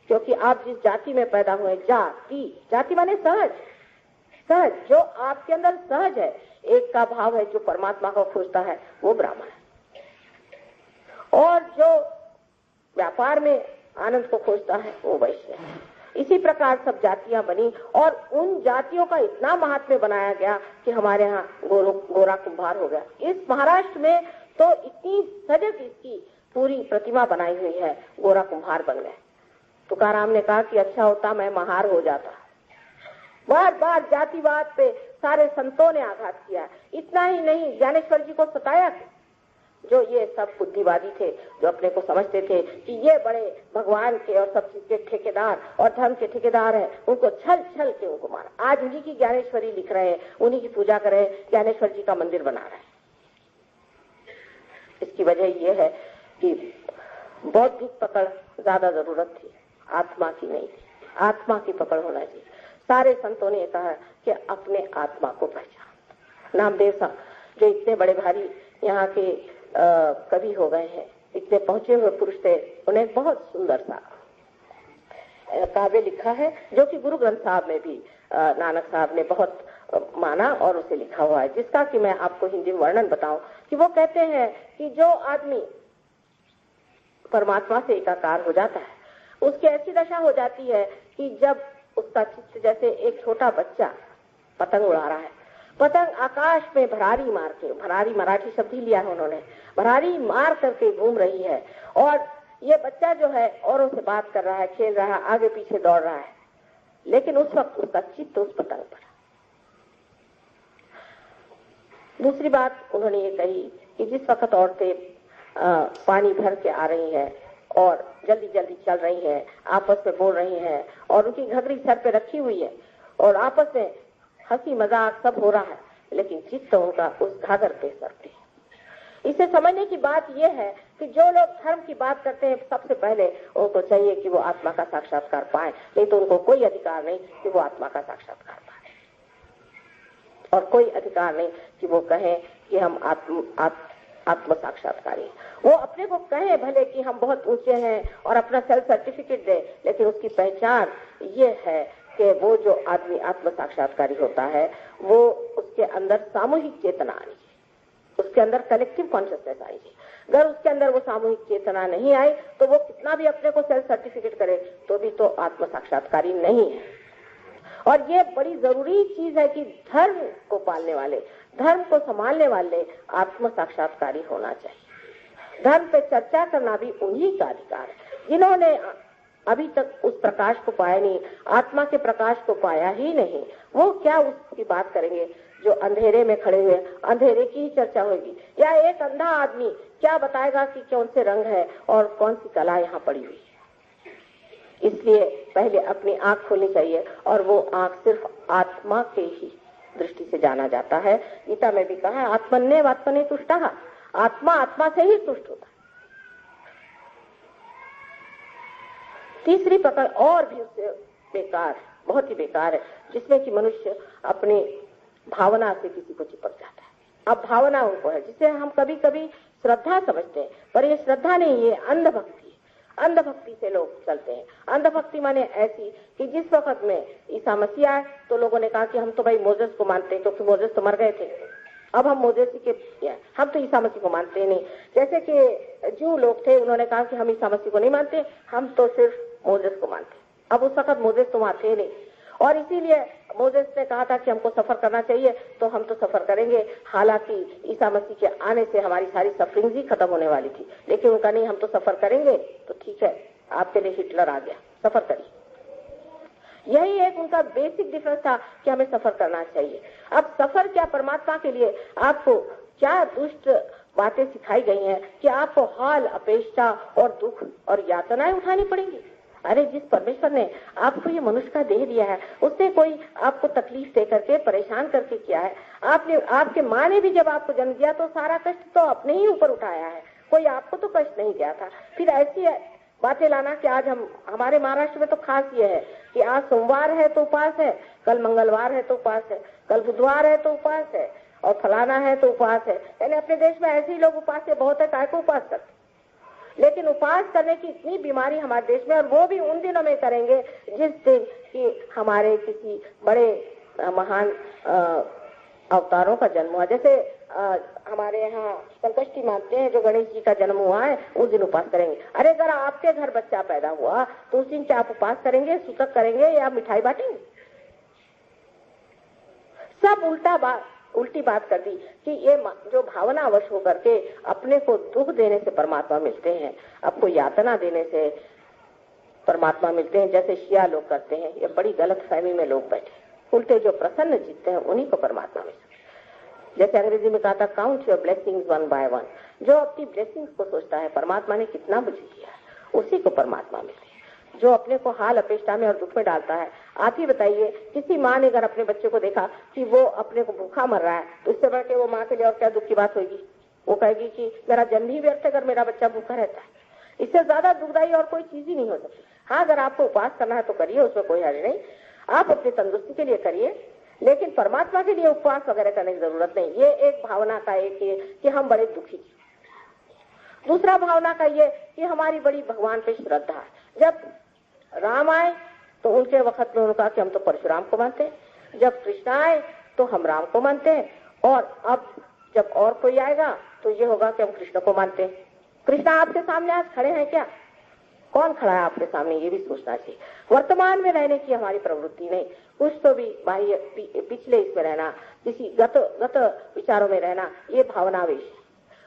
क्योंकि आप जिस जाति में पैदा हुए, जाति माने सहज, जो आपके अंदर सहज है, एक का भाव है जो परमात्मा को खोजता है, वो ब्राह्मण है। और जो व्यापार में आनंद को खोजता है वो वैश्य है। इसी प्रकार सब जातियां बनी और उन जातियों का इतना महात्म्य बनाया गया कि हमारे यहाँ गोरा कुंभार हो गया। इस महाराष्ट्र में तो इतनी सजग इसकी पूरी प्रतिमा बनाई हुई है, गोरा कुम्हार बन गए। तुकाराम ने कहा कि अच्छा होता मैं महार हो जाता। बार बार जातिवाद पे सारे संतों ने आघात किया। इतना ही नहीं, ज्ञानेश्वर जी को सताया, जो ये सब बुद्धिवादी थे, जो अपने को समझते थे कि ये बड़े भगवान के और सब चीज के ठेकेदार और धर्म के ठेकेदार हैं, उनको छल छल के उनको मारा। आज उन्हीं की ज्ञानेश्वरी लिख रहे हैं, उन्हीं की पूजा कर रहे हैं, ज्ञानेश्वर जी का मंदिर बना रहे हैं। इसकी वजह यह है कि बौद्धिक पकड़ ज्यादा जरूरत थी, आत्मा की नहीं थी। आत्मा की पकड़ होना चाहिए। सारे संतों ने कहा कि अपने आत्मा को पहचान। नामदेव साहब जो इतने बड़े भारी यहाँ के कवि हो गए हैं, इतने पहुंचे हुए पुरुष थे, उन्हें बहुत सुंदर सा काव्य लिखा है जो कि गुरु ग्रंथ साहब में भी नानक साहब ने बहुत माना और उसे लिखा हुआ है, जिसका कि मैं आपको हिंदी में वर्णन बताऊं कि वो कहते हैं कि जो आदमी परमात्मा से एकाकार हो जाता है उसकी ऐसी दशा हो जाती है कि जब उसका चित्त, जैसे एक छोटा बच्चा पतंग उड़ा रहा है, पतंग आकाश में भरारी मार के, भरारी मराठी शब्द ही लिया है उन्होंने, भरारी मार करके घूम रही है और ये बच्चा जो है औरों से बात कर रहा है, खेल रहा है, आगे पीछे दौड़ रहा है, लेकिन उस वक्त उसका चित्त उस पतंग पर। दूसरी बात उन्होंने ये कही कि जिस वक्त औरतें पानी भर के आ रही हैं और जल्दी जल्दी चल रही हैं, आपस में बोल रही हैं और उनकी घघरी सर पे रखी हुई है और आपस में हंसी मजाक सब हो रहा है, लेकिन चित्त उनका उस घाघर पे सर पे। इसे समझने की बात यह है कि जो लोग धर्म की बात करते हैं सबसे पहले उनको चाहिए कि वो आत्मा का साक्षात्कार पाए, नहीं तो उनको कोई अधिकार नहीं कि वो आत्मा का साक्षात्कार पाए और कोई अधिकार नहीं कि वो कहें कि हम आत्म साक्षात्कारी। वो अपने को कहे भले कि हम बहुत ऊंचे हैं और अपना सेल्फ सर्टिफिकेट दे, लेकिन उसकी पहचान ये है कि वो जो आदमी आत्म साक्षात्कारी होता है वो उसके अंदर सामूहिक चेतना आनी चाहिए, उसके अंदर कलेक्टिव कॉन्शियसनेस आई चाहिए। अगर उसके अंदर वो सामूहिक चेतना नहीं आई तो वो कितना भी अपने को सेल्फ सर्टिफिकेट करे तो भी तो आत्म साक्षात्कारी नहीं है। और ये बड़ी जरूरी चीज है कि धर्म को पालने वाले, धर्म को संभालने वाले आत्म साक्षात्कारी होना चाहिए। धर्म पे चर्चा करना भी उन्हीं का अधिकार है जिन्होंने अभी तक उस प्रकाश को पाया नहीं, आत्मा के प्रकाश को पाया ही नहीं। वो क्या उसकी बात करेंगे जो अंधेरे में खड़े हुए, अंधेरे की ही चर्चा होगी। या एक अंधा आदमी क्या बताएगा कि कौन से रंग है और कौन सी कला यहाँ पड़ी हुई है। इसलिए पहले अपनी आंख खोलनी चाहिए और वो आंख सिर्फ आत्मा के ही दृष्टि से जाना जाता है। गीता में भी कहा है आत्मन्य आत्मने तुष्टः, आत्मा आत्मा से ही तुष्ट होता है। तीसरी पकड़ और भी उससे बेकार, बहुत ही बेकार है, जिसमें कि मनुष्य अपनी भावना से किसी को चिपक जाता है। अब भावना उनको है जिसे हम कभी कभी श्रद्धा समझते हैं, पर ये श्रद्धा नहीं, ये अंधभक्ति है। अंधभक्ति से लोग चलते हैं। अंधभक्ति माने ऐसी कि जिस वक्त में ईसा मसीह आए तो लोगों ने कहा कि हम तो भाई मोजेस को मानते हैं, क्योंकि मोजेस तो मर गए थे, अब हम मोजेस के, हम तो ईसा मसीह को मानते नहीं। जैसे कि जो लोग थे उन्होंने कहा कि हम ईसा मसीह को नहीं मानते, हम तो सिर्फ मोजेस को मानते। अब उस वक्त मोजेस तो वहां थे नहीं और इसीलिए मोजेस ने कहा था कि हमको सफर करना चाहिए, तो हम तो सफर करेंगे। हालांकि ईसा मसीह के आने से हमारी सारी सफरिंग ही खत्म होने वाली थी, लेकिन उनका नहीं, हम तो सफर करेंगे। तो ठीक है, आपके लिए हिटलर आ गया, सफर करिए। यही एक उनका बेसिक डिफरेंस था कि हमें सफर करना चाहिए। अब सफर क्या, परमात्मा के लिए आपको क्या दुष्ट बातें सिखाई गई हैं कि आपको हाल, अपेक्षा और दुख और यातनाएं उठानी पड़ेंगी। अरे जिस परमेश्वर ने आपको ये मनुष्य का देह दिया है, उसने कोई आपको तकलीफ दे करके, परेशान करके किया है। आपके माँ ने भी जब आपको जन्म दिया तो सारा कष्ट तो अपने ही ऊपर उठाया है, कोई आपको तो कष्ट नहीं दिया था। फिर ऐसी बातें लाना कि आज हमारे महाराष्ट्र में तो खास ये है कि आज सोमवार है तो उपवास है, कल मंगलवार है तो उपवास है, कल बुधवार है तो उपवास है और फलाना है तो उपवास है। यानी अपने देश में ऐसे ही लोग उपवास से बहुत है, काय को उपवास करते। लेकिन उपवास करने की इतनी बीमारी हमारे देश में, और वो भी उन दिनों में करेंगे जिस दिन कि हमारे किसी बड़े महान अवतारों का जन्म हुआ। जैसे हमारे यहाँ संकष्टी मानते हैं, जो गणेश जी का जन्म हुआ है उस दिन उपास करेंगे। अरे अगर आपके घर बच्चा पैदा हुआ तो उस दिन क्या आप उपास करेंगे, सूतक करेंगे या मिठाई बांटेंगे? सब उल्टी बात कर दी कि ये जो भावनावश होकर के अपने को दुख देने से परमात्मा मिलते हैं, आपको यातना देने से परमात्मा मिलते हैं, जैसे शिया लोग करते हैं। ये बड़ी गलत फहमी में लोग बैठे। उल्टे जो प्रसन्न चित्त हैं उन्हीं को परमात्मा मिलते हैं। जैसे अंग्रेजी में कहा था, count your blessings one by one. जो अपनी ब्लेसिंग्स को सोचता है परमात्मा ने कितना मुझे दिया है, उसी को परमात्मा मिलते हैं। जो अपने को हाल अपेष्टा में और दुख में डालता है, आप ही बताइए, किसी माँ ने अगर अपने बच्चे को देखा कि वो अपने को भूखा मर रहा है तो इससे बढ़ के वो माँ के लिए और क्या दुख की बात होगी? वो कहेगी कि मेरा जन्म ही व्यर्थ है अगर मेरा बच्चा भूखा रहता है। इससे ज्यादा दुखदायी और कोई चीज ही नहीं हो सकती। हाँ, अगर आपको उपास करना है तो करिए, उसमें कोई हर्ज नहीं, आप अपनी तंदुरुस्ती के लिए करिए, लेकिन परमात्मा के लिए उपवास वगैरह करने की जरूरत नहीं। ये एक भावना का एक ये कि हम बड़े दुखी। दूसरा भावना का ये कि हमारी बड़ी भगवान पे श्रद्धा है। जब राम आए तो उनके वक्त में उनका कि हम तो परशुराम को मानते हैं, जब कृष्ण आए तो हम राम को मानते हैं, और अब जब और कोई आएगा तो ये होगा कि हम कृष्ण को मानते हैं। कृष्ण आपके सामने आज खड़े हैं क्या? कौन खड़ा है आपके सामने, ये भी सोचना चाहिए। वर्तमान में रहने की हमारी प्रवृत्ति नहीं, कुछ तो भी बाह्य पिछले इसमें रहना, किसी गत विचारों में रहना, ये भावनावेश।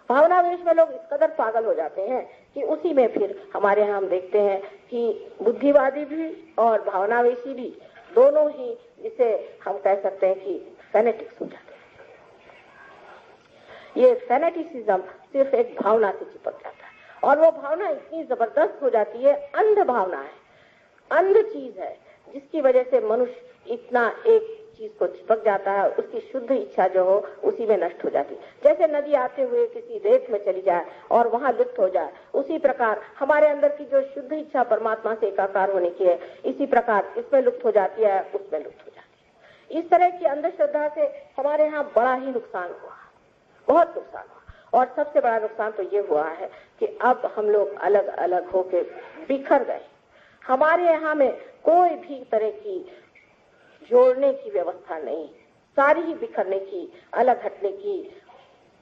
भावनावेश में लोग इस कदर पागल हो जाते हैं कि उसी में फिर हमारे यहाँ हम देखते हैं कि बुद्धिवादी भी और भावनावेशी भी दोनों ही, जिसे हम कह सकते हैं कि फैनेटिक्स हो जाते हैं। ये फैनेटिसिज्म सिर्फ एक भावना से चिपक जाता है, और वो भावना इतनी जबरदस्त हो जाती है, अंध भावना है, अंध चीज है, जिसकी वजह से मनुष्य इतना एक चीज को चिपक जाता है, उसकी शुद्ध इच्छा जो हो उसी में नष्ट हो जाती है। जैसे नदी आते हुए किसी रेत में चली जाए और वहां लुप्त हो जाए, उसी प्रकार हमारे अंदर की जो शुद्ध इच्छा परमात्मा से एकाकार होने की है, इसी प्रकार इसमें लुप्त हो जाती है, उसमें लुप्त हो जाती है। इस तरह की अंधश्रद्धा से हमारे यहाँ बड़ा ही नुकसान हुआ, बहुत नुकसान हुआ। और सबसे बड़ा नुकसान तो ये हुआ है कि अब हम लोग अलग अलग होके बिखर गए। हमारे यहाँ में कोई भी तरह की जोड़ने की व्यवस्था नहीं, सारी ही बिखरने की, अलग हटने की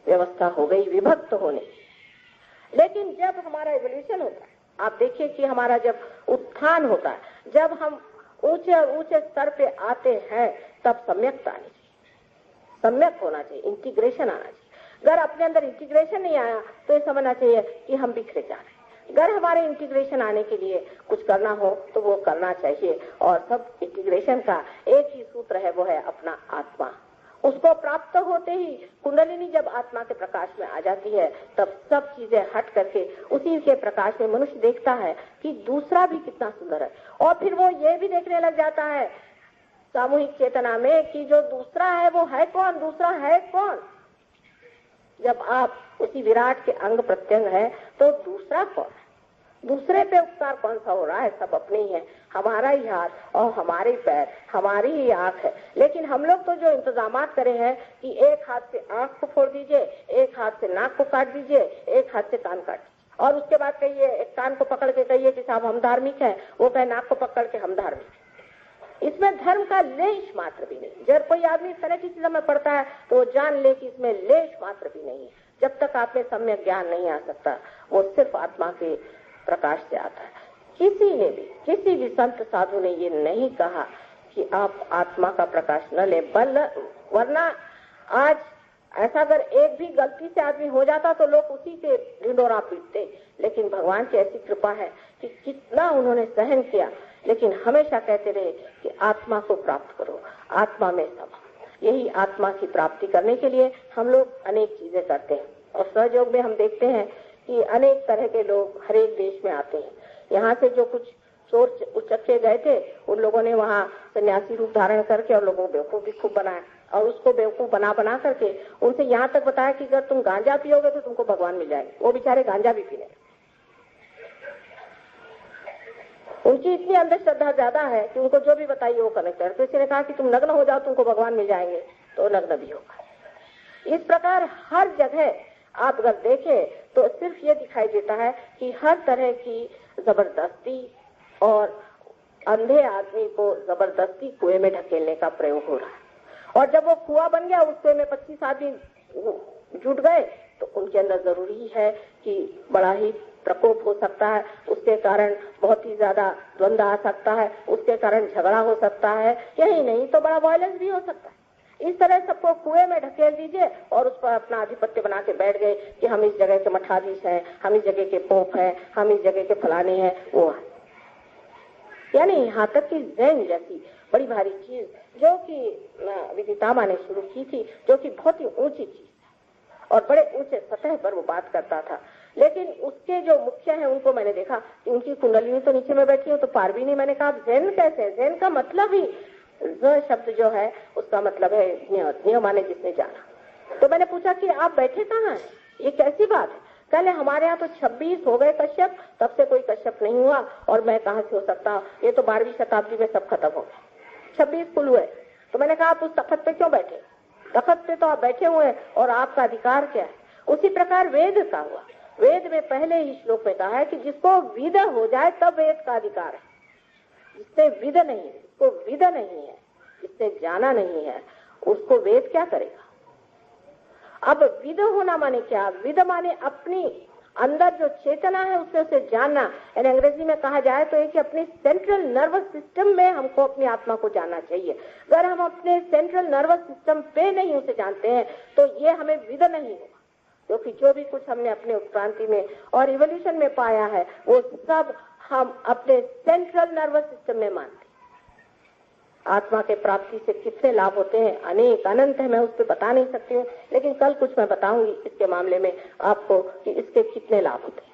व्यवस्था हो गई, विभक्त होने की। लेकिन जब हमारा एवोल्यूशन होता है, आप देखिए कि हमारा जब उत्थान होता है, जब हम ऊंचे और ऊंचे स्तर पे आते हैं, तब सम्यकता आनी चाहिए, सम्यक होना चाहिए, इंटीग्रेशन आना चाहिए। अगर अपने अंदर इंटीग्रेशन नहीं आया तो ये समझना चाहिए कि हम बिखरे जा रहे हैं। अगर हमारे इंटीग्रेशन आने के लिए कुछ करना हो तो वो करना चाहिए, और सब इंटीग्रेशन का एक ही सूत्र है, वो है अपना आत्मा। उसको प्राप्त होते ही कुंडलिनी जब आत्मा के प्रकाश में आ जाती है, तब सब चीजें हट करके उसी के प्रकाश में मनुष्य देखता है कि दूसरा भी कितना सुंदर है, और फिर वो ये भी देखने लग जाता है सामूहिक चेतना में कि जो दूसरा है वो है कौन, दूसरा है कौन। जब आप उसी विराट के अंग प्रत्यंग है तो दूसरा कौन है, दूसरे पे उपकार कौन सा हो रहा है? सब अपने ही है, हमारा ही हाथ और हमारे ही पैर, हमारी ही आंख है। लेकिन हम लोग तो जो इंतजामात करे हैं कि एक हाथ से आंख को फोड़ दीजिए, एक हाथ से नाक को काट दीजिए, एक हाथ से कान काट दीजिए, और उसके बाद कहिए, एक कान को पकड़ के कहिए कि साहब हम धार्मिक हैं, वो कहे नाक को पकड़ के हम धार्मिक हैं। इसमें धर्म का लेश मात्र भी नहीं। जब कोई आदमी फैनेटिसिज्म में पड़ता है तो वो जान ले कि इसमें लेश मात्र भी नहीं है। जब तक आप में सम्यक ज्ञान नहीं आ सकता, वो सिर्फ आत्मा के प्रकाश से आता है। किसी ने भी, किसी भी संत साधु ने ये नहीं कहा कि आप आत्मा का प्रकाश न ले, वरना आज ऐसा अगर एक भी गलती से आदमी हो जाता तो लोग उसी से ढिंढोरा पीटते। लेकिन भगवान की ऐसी कृपा है कि कितना उन्होंने सहन किया, लेकिन हमेशा कहते रहे कि आत्मा को प्राप्त करो, आत्मा में समा। यही आत्मा की प्राप्ति करने के लिए हम लोग अनेक चीजें करते हैं, और सहयोग में हम देखते हैं कि अनेक तरह के लोग हर एक देश में आते हैं। यहाँ से जो कुछ चोर उचक्के गए थे, उन लोगों ने वहाँ सन्यासी रूप धारण करके और लोगों को बेवकूफ भी खूब बनाया, और उसको बेवकूफ बना करके उनसे यहाँ तक बताया कि अगर तुम गांजा पियोगे तो तुमको भगवान मिल जाएंगे। वो बेचारे गांजा भी पीने, उनकी इतनी अंधश्रद्धा ज्यादा है कि उनको जो भी बताइए वो कनेक्ट कर। तो किसी ने कहा कि तुम नग्न हो जाओ तुमको भगवान मिल जाएंगे, तो नग्न भी होगा। इस प्रकार हर जगह आप अगर देखें तो सिर्फ ये दिखाई देता है कि हर तरह की जबरदस्ती और अंधे आदमी को जबरदस्ती कुएं में ढकेलने का प्रयोग हो रहा है। और जब वो कुआं बन गया, उस कुएं में 25 आदमी जुट गए तो उनके अंदर जरूरी है कि बड़ा ही प्रकोप हो सकता है, उसके कारण बहुत ही ज्यादा द्वंद्व आ सकता है, उसके कारण झगड़ा हो सकता है, यही नहीं तो बड़ा वायलेंस भी हो सकता है। इस तरह सबको कुएं में ढकेल दीजिए और उस पर अपना आधिपत्य बना के बैठ गए कि हम इस जगह के मठाधीश हैं, हम इस जगह के पोप हैं, हम इस जगह के फलाने हैं, वो है। यानी यहाँ तक कि जैन जैसी बड़ी भारी चीज जो कि विदितामा ने शुरू की थी, जो कि बहुत ही ऊंची चीज और बड़े ऊंचे सतह पर वो बात करता था, लेकिन उसके जो मुख्य हैं उनको मैंने देखा कि उनकी कुंडली तो नीचे में बैठी हो तो पार भी नहीं। मैंने कहा जैन कैसे? जैन का मतलब ही ज शब्द जो है उसका मतलब है ज्ञ माने जिसने जाना। तो मैंने पूछा कि आप बैठे कहाँ हैं, ये कैसी बात है? पहले हमारे यहाँ तो 26 हो गए कश्यप, तब से कोई कश्यप नहीं हुआ और मैं कहाँ से हो सकता हूँ, ये तो 12वीं शताब्दी में सब खत्म हो गया, 26 कुल हुए। तो मैंने कहा आप उस तख्त पे क्यों बैठे? तख्त पे तो आप बैठे हुए हैं और आपका अधिकार क्या है? उसी प्रकार वेद का हुआ, वेद में पहले ही श्लोक में कहा है कि जिसको विद हो जाए तब वेद का अधिकार है। जिससे विद नहीं, जिसको विद नहीं है, जिसने जाना नहीं है, उसको वेद क्या करेगा? अब विद होना माने क्या? विद माने अपनी अंदर जो चेतना है उससे उसे जानना। यानी अंग्रेजी में कहा जाए तो एक अपनी सेंट्रल नर्वस सिस्टम में हमको अपनी आत्मा को जानना चाहिए। अगर हम अपने सेंट्रल नर्वस सिस्टम पे नहीं उसे जानते हैं तो ये हमें विद नहीं होगा, क्योंकि जो भी कुछ हमने अपने उत्क्रांति में और इवोल्यूशन में पाया है वो सब हम अपने सेंट्रल नर्वस सिस्टम में मानते हैं। आत्मा के प्राप्ति से कितने लाभ होते हैं, अनेक अनंत है, मैं उस पर बता नहीं सकती हूँ, लेकिन कल कुछ मैं बताऊंगी इसके मामले में आपको कि इसके कितने लाभ होते हैं,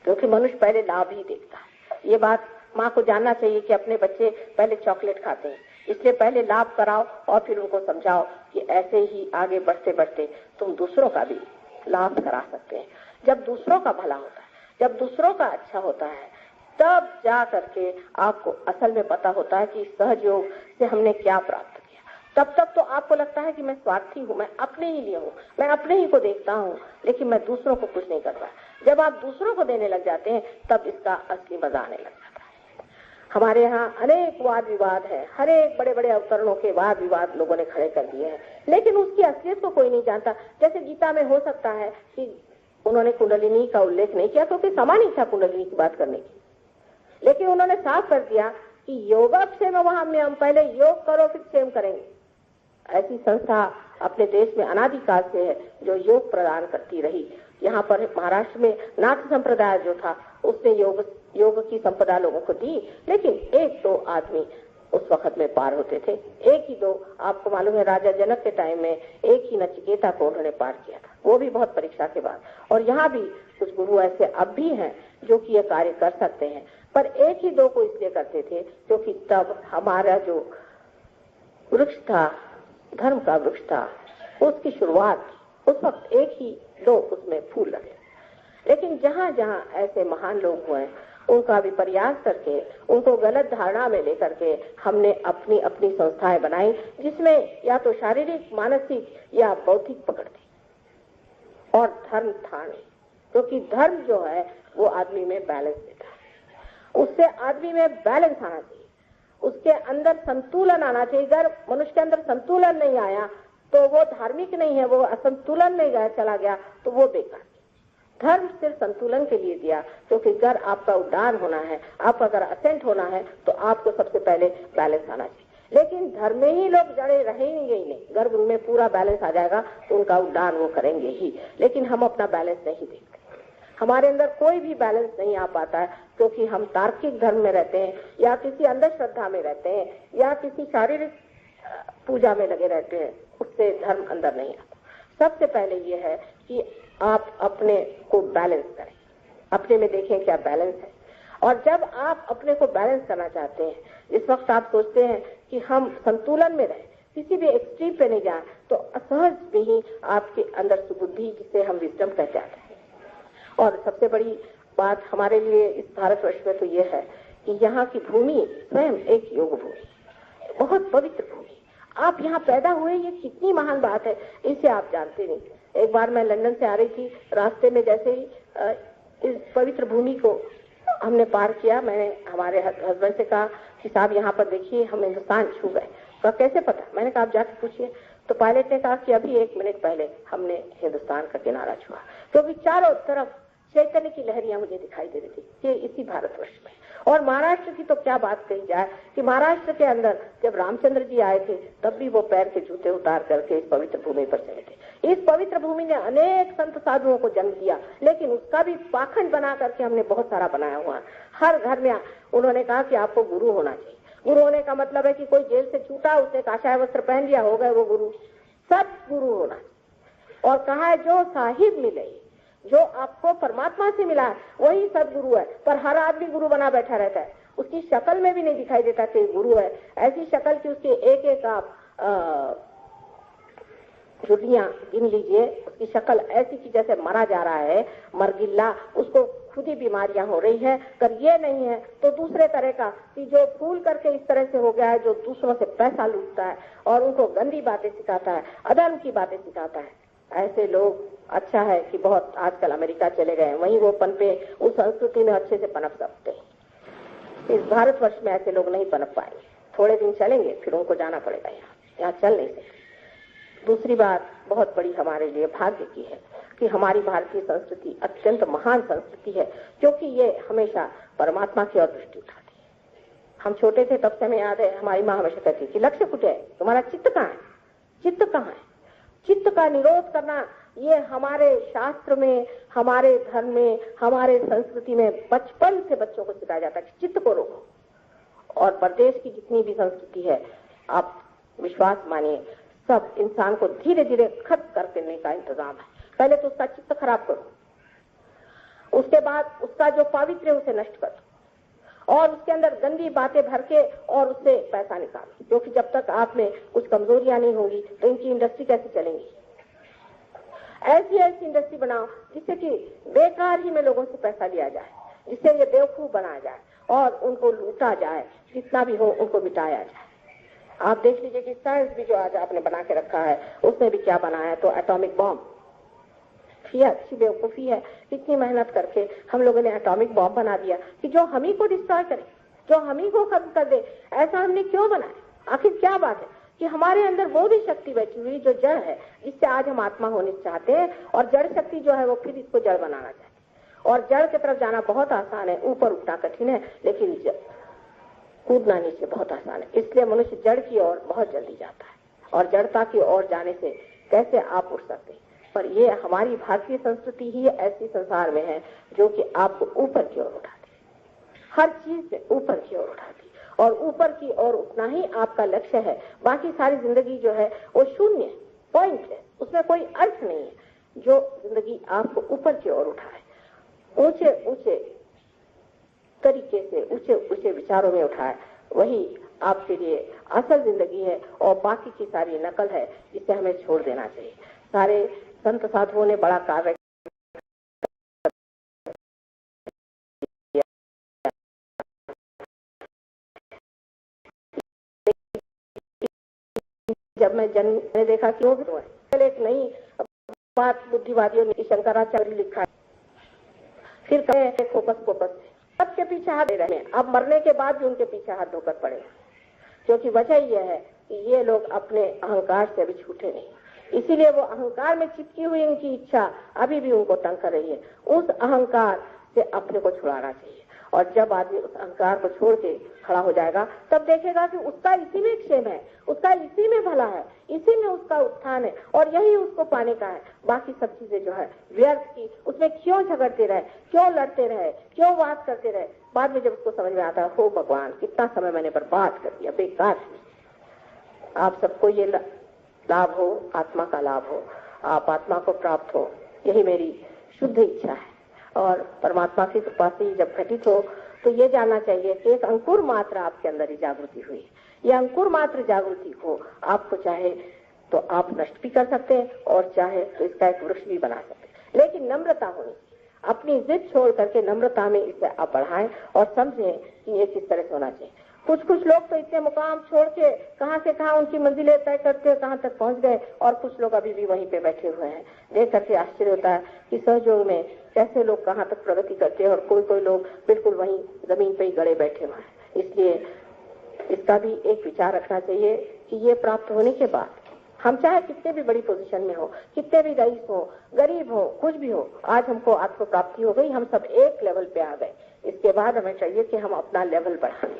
क्योंकि मनुष्य पहले लाभ ही देखता है। ये बात माँ को जानना चाहिए कि अपने बच्चे पहले चॉकलेट खाते हैं, इसलिए पहले लाभ कराओ और फिर उनको समझाओ कि ऐसे ही आगे बढ़ते बढ़ते तुम दूसरों का भी लाभ करा सकते हैं। जब दूसरों का भला होता है, जब दूसरों का अच्छा होता है, तब जा करके आपको असल में पता होता है कि सहज योग से हमने क्या प्राप्त किया। तब तक तो आपको लगता है कि मैं स्वार्थी हूँ, मैं अपने ही लिए हूँ, मैं अपने ही को देखता हूँ, लेकिन मैं दूसरों को कुछ नहीं कर रहा। जब आप दूसरों को देने लग जाते हैं तब इसका असली मजा आने लग जाता है। हमारे यहाँ अनेक वाद विवाद है, हर एक बड़े बड़े अवतरणों के वाद विवाद लोगों ने खड़े कर दिए हैं, लेकिन उसकी असलियत को कोई नहीं जानता। जैसे गीता में हो सकता है कि उन्होंने कुंडलिनी का उल्लेख नहीं किया क्योंकि समय नहीं था कुंडलिनी की बात करने की, लेकिन उन्होंने साफ कर दिया कि योगाक्षेम वहां में हम पहले योग करो फिर क्षेम करेंगे। ऐसी संस्था अपने देश में अनादिकाल से है जो योग प्रदान करती रही। यहाँ पर महाराष्ट्र में नाथ संप्रदाय जो था उसने योग की संपदा लोगों को दी, लेकिन एक दो आदमी उस वक्त में पार होते थे, एक ही दो। आपको मालूम है राजा जनक के टाइम में एक ही नचिकेता को उन्होंने पार किया था, वो भी बहुत परीक्षा के बाद। और यहाँ भी कुछ गुरु ऐसे अब भी हैं जो कि ये कार्य कर सकते हैं, पर एक ही दो को इसलिए करते थे क्योंकि तब हमारा जो वृक्ष था, धर्म का वृक्ष था, उसकी शुरुआत उस वक्त एक ही दो उसमें फूल लगे। लेकिन जहाँ जहाँ ऐसे महान लोग हुए उनका भी प्रयास करके, उनको गलत धारणा में लेकर के हमने अपनी अपनी संस्थाएं बनाई, जिसमें या तो शारीरिक, मानसिक या बौद्धिक पकड़ थी और धर्म था नहीं, क्योंकि धर्म जो है वो आदमी में बैलेंस देता है। उससे आदमी में बैलेंस आना चाहिए, उसके अंदर संतुलन आना चाहिए। अगर मनुष्य के अंदर संतुलन नहीं आया तो वो धार्मिक नहीं है, वो असंतुलन में गया चला गया तो वो बेकार। धर्म सिर्फ संतुलन के लिए दिया, क्योंकि अगर आपका उद्धार होना है, आपका अगर असेंट होना है तो आपको सबसे पहले बैलेंस आना चाहिए। लेकिन धर्म में ही लोग जड़े रहेंगे ही नहीं, गर्भ में पूरा बैलेंस आ जाएगा तो उनका उद्धार वो करेंगे ही, लेकिन हम अपना बैलेंस नहीं देखते। हमारे अंदर कोई भी बैलेंस नहीं आ पाता है क्योंकि हम तार्किक धर्म में रहते हैं या किसी अंधश्रद्धा में रहते हैं या किसी शारीरिक पूजा में लगे रहते हैं, उससे धर्म अंदर नहीं आता। सबसे पहले ये है कि आप अपने को बैलेंस करें, अपने में देखें क्या बैलेंस है। और जब आप अपने को बैलेंस करना चाहते हैं, इस वक्त आप सोचते हैं कि हम संतुलन में रहें, किसी भी एक्सट्रीम पे नहीं जाए, तो असहज में ही आपके अंदर सुबुद्धि, जिसे हम विजडम कहते हैं। और सबसे बड़ी बात हमारे लिए इस भारतवर्ष में तो ये है कि यहाँ की भूमि स्वयं एक योग भूमि, बहुत पवित्र भूमि। आप यहाँ पैदा हुए, ये कितनी महान बात है, इसे आप जानते नहीं। एक बार मैं लंदन से आ रही थी, रास्ते में जैसे ही इस पवित्र भूमि को हमने पार किया, मैंने हमारे हस्बैंड से कहा कि साहब यहाँ पर देखिए हम हिंदुस्तान छू गए। तो कैसे पता? मैंने कहा आप जाके पूछिए। तो पायलट ने कहा कि अभी 1 मिनट पहले हमने हिंदुस्तान का किनारा छुआ, क्योंकि चारों तरफ चैतन्य की लहरियां मुझे दिखाई दे रही थी कि इसी भारतवर्ष में। और महाराष्ट्र की तो क्या बात कही जाए कि महाराष्ट्र के अंदर जब रामचंद्र जी आए थे तब भी वो पैर के जूते उतार करके इस पवित्र भूमि पर चले थे। इस पवित्र भूमि ने अनेक संत साधुओं को जन्म दिया, लेकिन उसका भी पाखंड बना करके हमने बहुत सारा बनाया हुआ है। हर घर में उन्होंने कहा कि आपको गुरु होना चाहिए। गुरु होने का मतलब है कि कोई जेल से छूटा, उसने काशाय वस्त्र पहन लिया, हो गए वो गुरु। सब गुरु होना। और कहा है जो साहिब मिले, जो आपको परमात्मा से मिला है वही सदगुरु है। पर हर आदमी गुरु बना बैठा रहता है, उसकी शक्ल में भी नहीं दिखाई देता कि गुरु है। ऐसी शक्ल की उसके एक एक आप झुर्रियां गिन लीजिए, उसकी शक्ल ऐसी की जैसे मरा जा रहा है, मरगिल्ला, उसको खुद ही बीमारियां हो रही है। कर ये नहीं है तो दूसरे तरह का कि जो फूल करके इस तरह से हो गया है, जो दूसरों से पैसा लूटता है और उनको गंदी बातें सिखाता है, अधर्म की बातें सिखाता है। ऐसे लोग अच्छा है कि बहुत आजकल अमेरिका चले गए, वहीं वो पनपे, उस संस्कृति में अच्छे से पनप सकते हैं। इस भारतवर्ष में ऐसे लोग नहीं पनप पाएंगे। थोड़े दिन चलेंगे फिर उनको जाना पड़ेगा, यहाँ चल नहीं सकते। दूसरी बात बहुत बड़ी हमारे लिए भाग्य की है कि हमारी भारतीय संस्कृति अत्यंत महान संस्कृति है, क्योंकि ये हमेशा परमात्मा की ओर दृष्टि उठाती है। हम छोटे थे तब से हमें याद है, हमारी माँ हमेशा कहती कि लक्ष्य कुछ है, तुम्हारा चित्त कहाँ है, चित्त कहाँ है। चित्त का निरोध करना ये हमारे शास्त्र में, हमारे धर्म में, हमारे संस्कृति में बचपन से बच्चों को सिखाया जाता है कि चित्त को रोको। और प्रदेश की जितनी भी संस्कृति है, आप विश्वास मानिए, सब इंसान को धीरे धीरे खत्म कर देने का इंतजाम है। पहले तो उसका चित्त खराब करो, उसके बाद उसका जो पवित्र है उसे नष्ट करो, और उसके अंदर गंदी बातें भर के और उससे पैसा निकालो। क्योंकि जब तक आप में कुछ कमजोरियां नहीं होंगी तो इनकी इंडस्ट्री कैसे चलेंगी। ऐसी ऐसी इंडस्ट्री बनाओ जिससे कि बेकार ही में लोगों से पैसा लिया जाए, जिससे ये बेवकूफ बनाया जाए और उनको लूटा जाए, जितना भी हो उनको मिटाया जाए। आप देख लीजिए कि साइंस भी जो आज आपने बना के रखा है, उसने भी क्या बनाया, तो एटॉमिक बॉम्ब। ये अच्छी बेवकूफी है, इतनी मेहनत करके हम लोगों ने एटॉमिक बॉम्ब बना दिया कि जो हम ही को डिस्ट्रॉय करे, जो हम ही को खत्म कर दे। ऐसा हमने क्यों बनाया? आखिर क्या बात है कि हमारे अंदर वो भी शक्ति बैठी हुई जो जड़ है, जिससे आज हम आत्मा होने चाहते हैं, और जड़ शक्ति जो है वो फिर इसको जड़ बनाना चाहती है। और जड़ की तरफ जाना बहुत आसान है, ऊपर उठना कठिन है, लेकिन कूदना नीचे बहुत आसान है। इसलिए मनुष्य जड़ की ओर बहुत जल्दी जाता है, और जड़ता की ओर जाने से कैसे आप उठ सकते हैं। पर ये हमारी भारतीय संस्कृति ही ऐसी संसार में है जो कि आपको ऊपर की ओर उठाती है, हर चीज से ऊपर की ओर उठाती है, और ऊपर की ओर उठना ही आपका लक्ष्य है। बाकी सारी जिंदगी जो है वो शून्य है, पॉइंट है, उसमें कोई अर्थ नहीं है। जो जिंदगी आपको ऊपर की ओर उठाए, ऊंचे ऊंचे तरीके से, ऊंचे ऊंचे विचारों में उठाए, वही आपके लिए असल जिंदगी है। और बाकी की सारी नकल है जिसे हमें छोड़ देना चाहिए। सारे संत साधुओं ने बड़ा कार्य जब मैंने देखा कि वो भी एक नई बात बुद्धिवादियों ने शंकराचार्य लिखा है, फिर कहे फोकस सबके पीछे हाथ दे रहे हैं। अब मरने के बाद भी उनके पीछे हाथ धोकर पड़े, क्योंकि वजह यह है कि ये लोग अपने अहंकार से अभी छूटे नहीं। इसीलिए वो अहंकार में चिपकी हुई उनकी इच्छा अभी भी उनको तंग कर रही है। उस अहंकार से अपने को छुड़ाना चाहिए, और जब आदमी उस अहंकार को छोड़ के खड़ा हो जाएगा तब देखेगा कि उसका इसी में क्षेम है, उसका इसी में भला है, इसी में उसका उत्थान है, और यही उसको पाने का है। बाकी सब चीजें जो है व्यर्थ की, उसमें क्यों झगड़ते रहे, क्यों लड़ते रहे, क्यों बात करते रहे। बाद में जब उसको समझ में आता है, हो भगवान कितना समय मैंने बर्बाद कर दिया, बेकार। आप सबको ये लाभ हो, आत्मा का लाभ हो, आप आत्मा को प्राप्त हो, यही मेरी शुद्ध इच्छा है। और परमात्मा की कृपा से जब घटित हो तो ये जानना चाहिए कि एक अंकुर मात्र आपके अंदर ही जागृति हुई। यह अंकुर मात्र जागृति को आपको चाहे तो आप नष्ट भी कर सकते हैं, और चाहे तो इसका एक वृक्ष भी बना सकते हैं। लेकिन नम्रता होनी, अपनी जिद छोड़ करके नम्रता में इसे आप बढ़ाएं और समझें कि ये किस तरह से होना चाहिए। कुछ लोग तो इतने मुकाम छोड़ के कहां से कहां उनकी मंजिलें तय करते कहां तक पहुंच गए, और कुछ लोग अभी भी वहीं पे बैठे हुए हैं। देख करके आश्चर्य होता है कि सहयोग में कैसे लोग कहां तक प्रगति करते हैं, और कोई लोग बिल्कुल वहीं जमीन पे ही गड़े बैठे हुए हैं। इसलिए इसका भी एक विचार रखना चाहिए कि ये प्राप्त होने के बाद हम चाहे कितने भी बड़ी पोजीशन में हो, कितने भी रईस हो, गरीब हो, कुछ भी हो, आज हमको आत्म प्राप्ति हो गई, हम सब एक लेवल पे आ गए। इसके बाद हमें चाहिए कि हम अपना लेवल बढ़ाएं,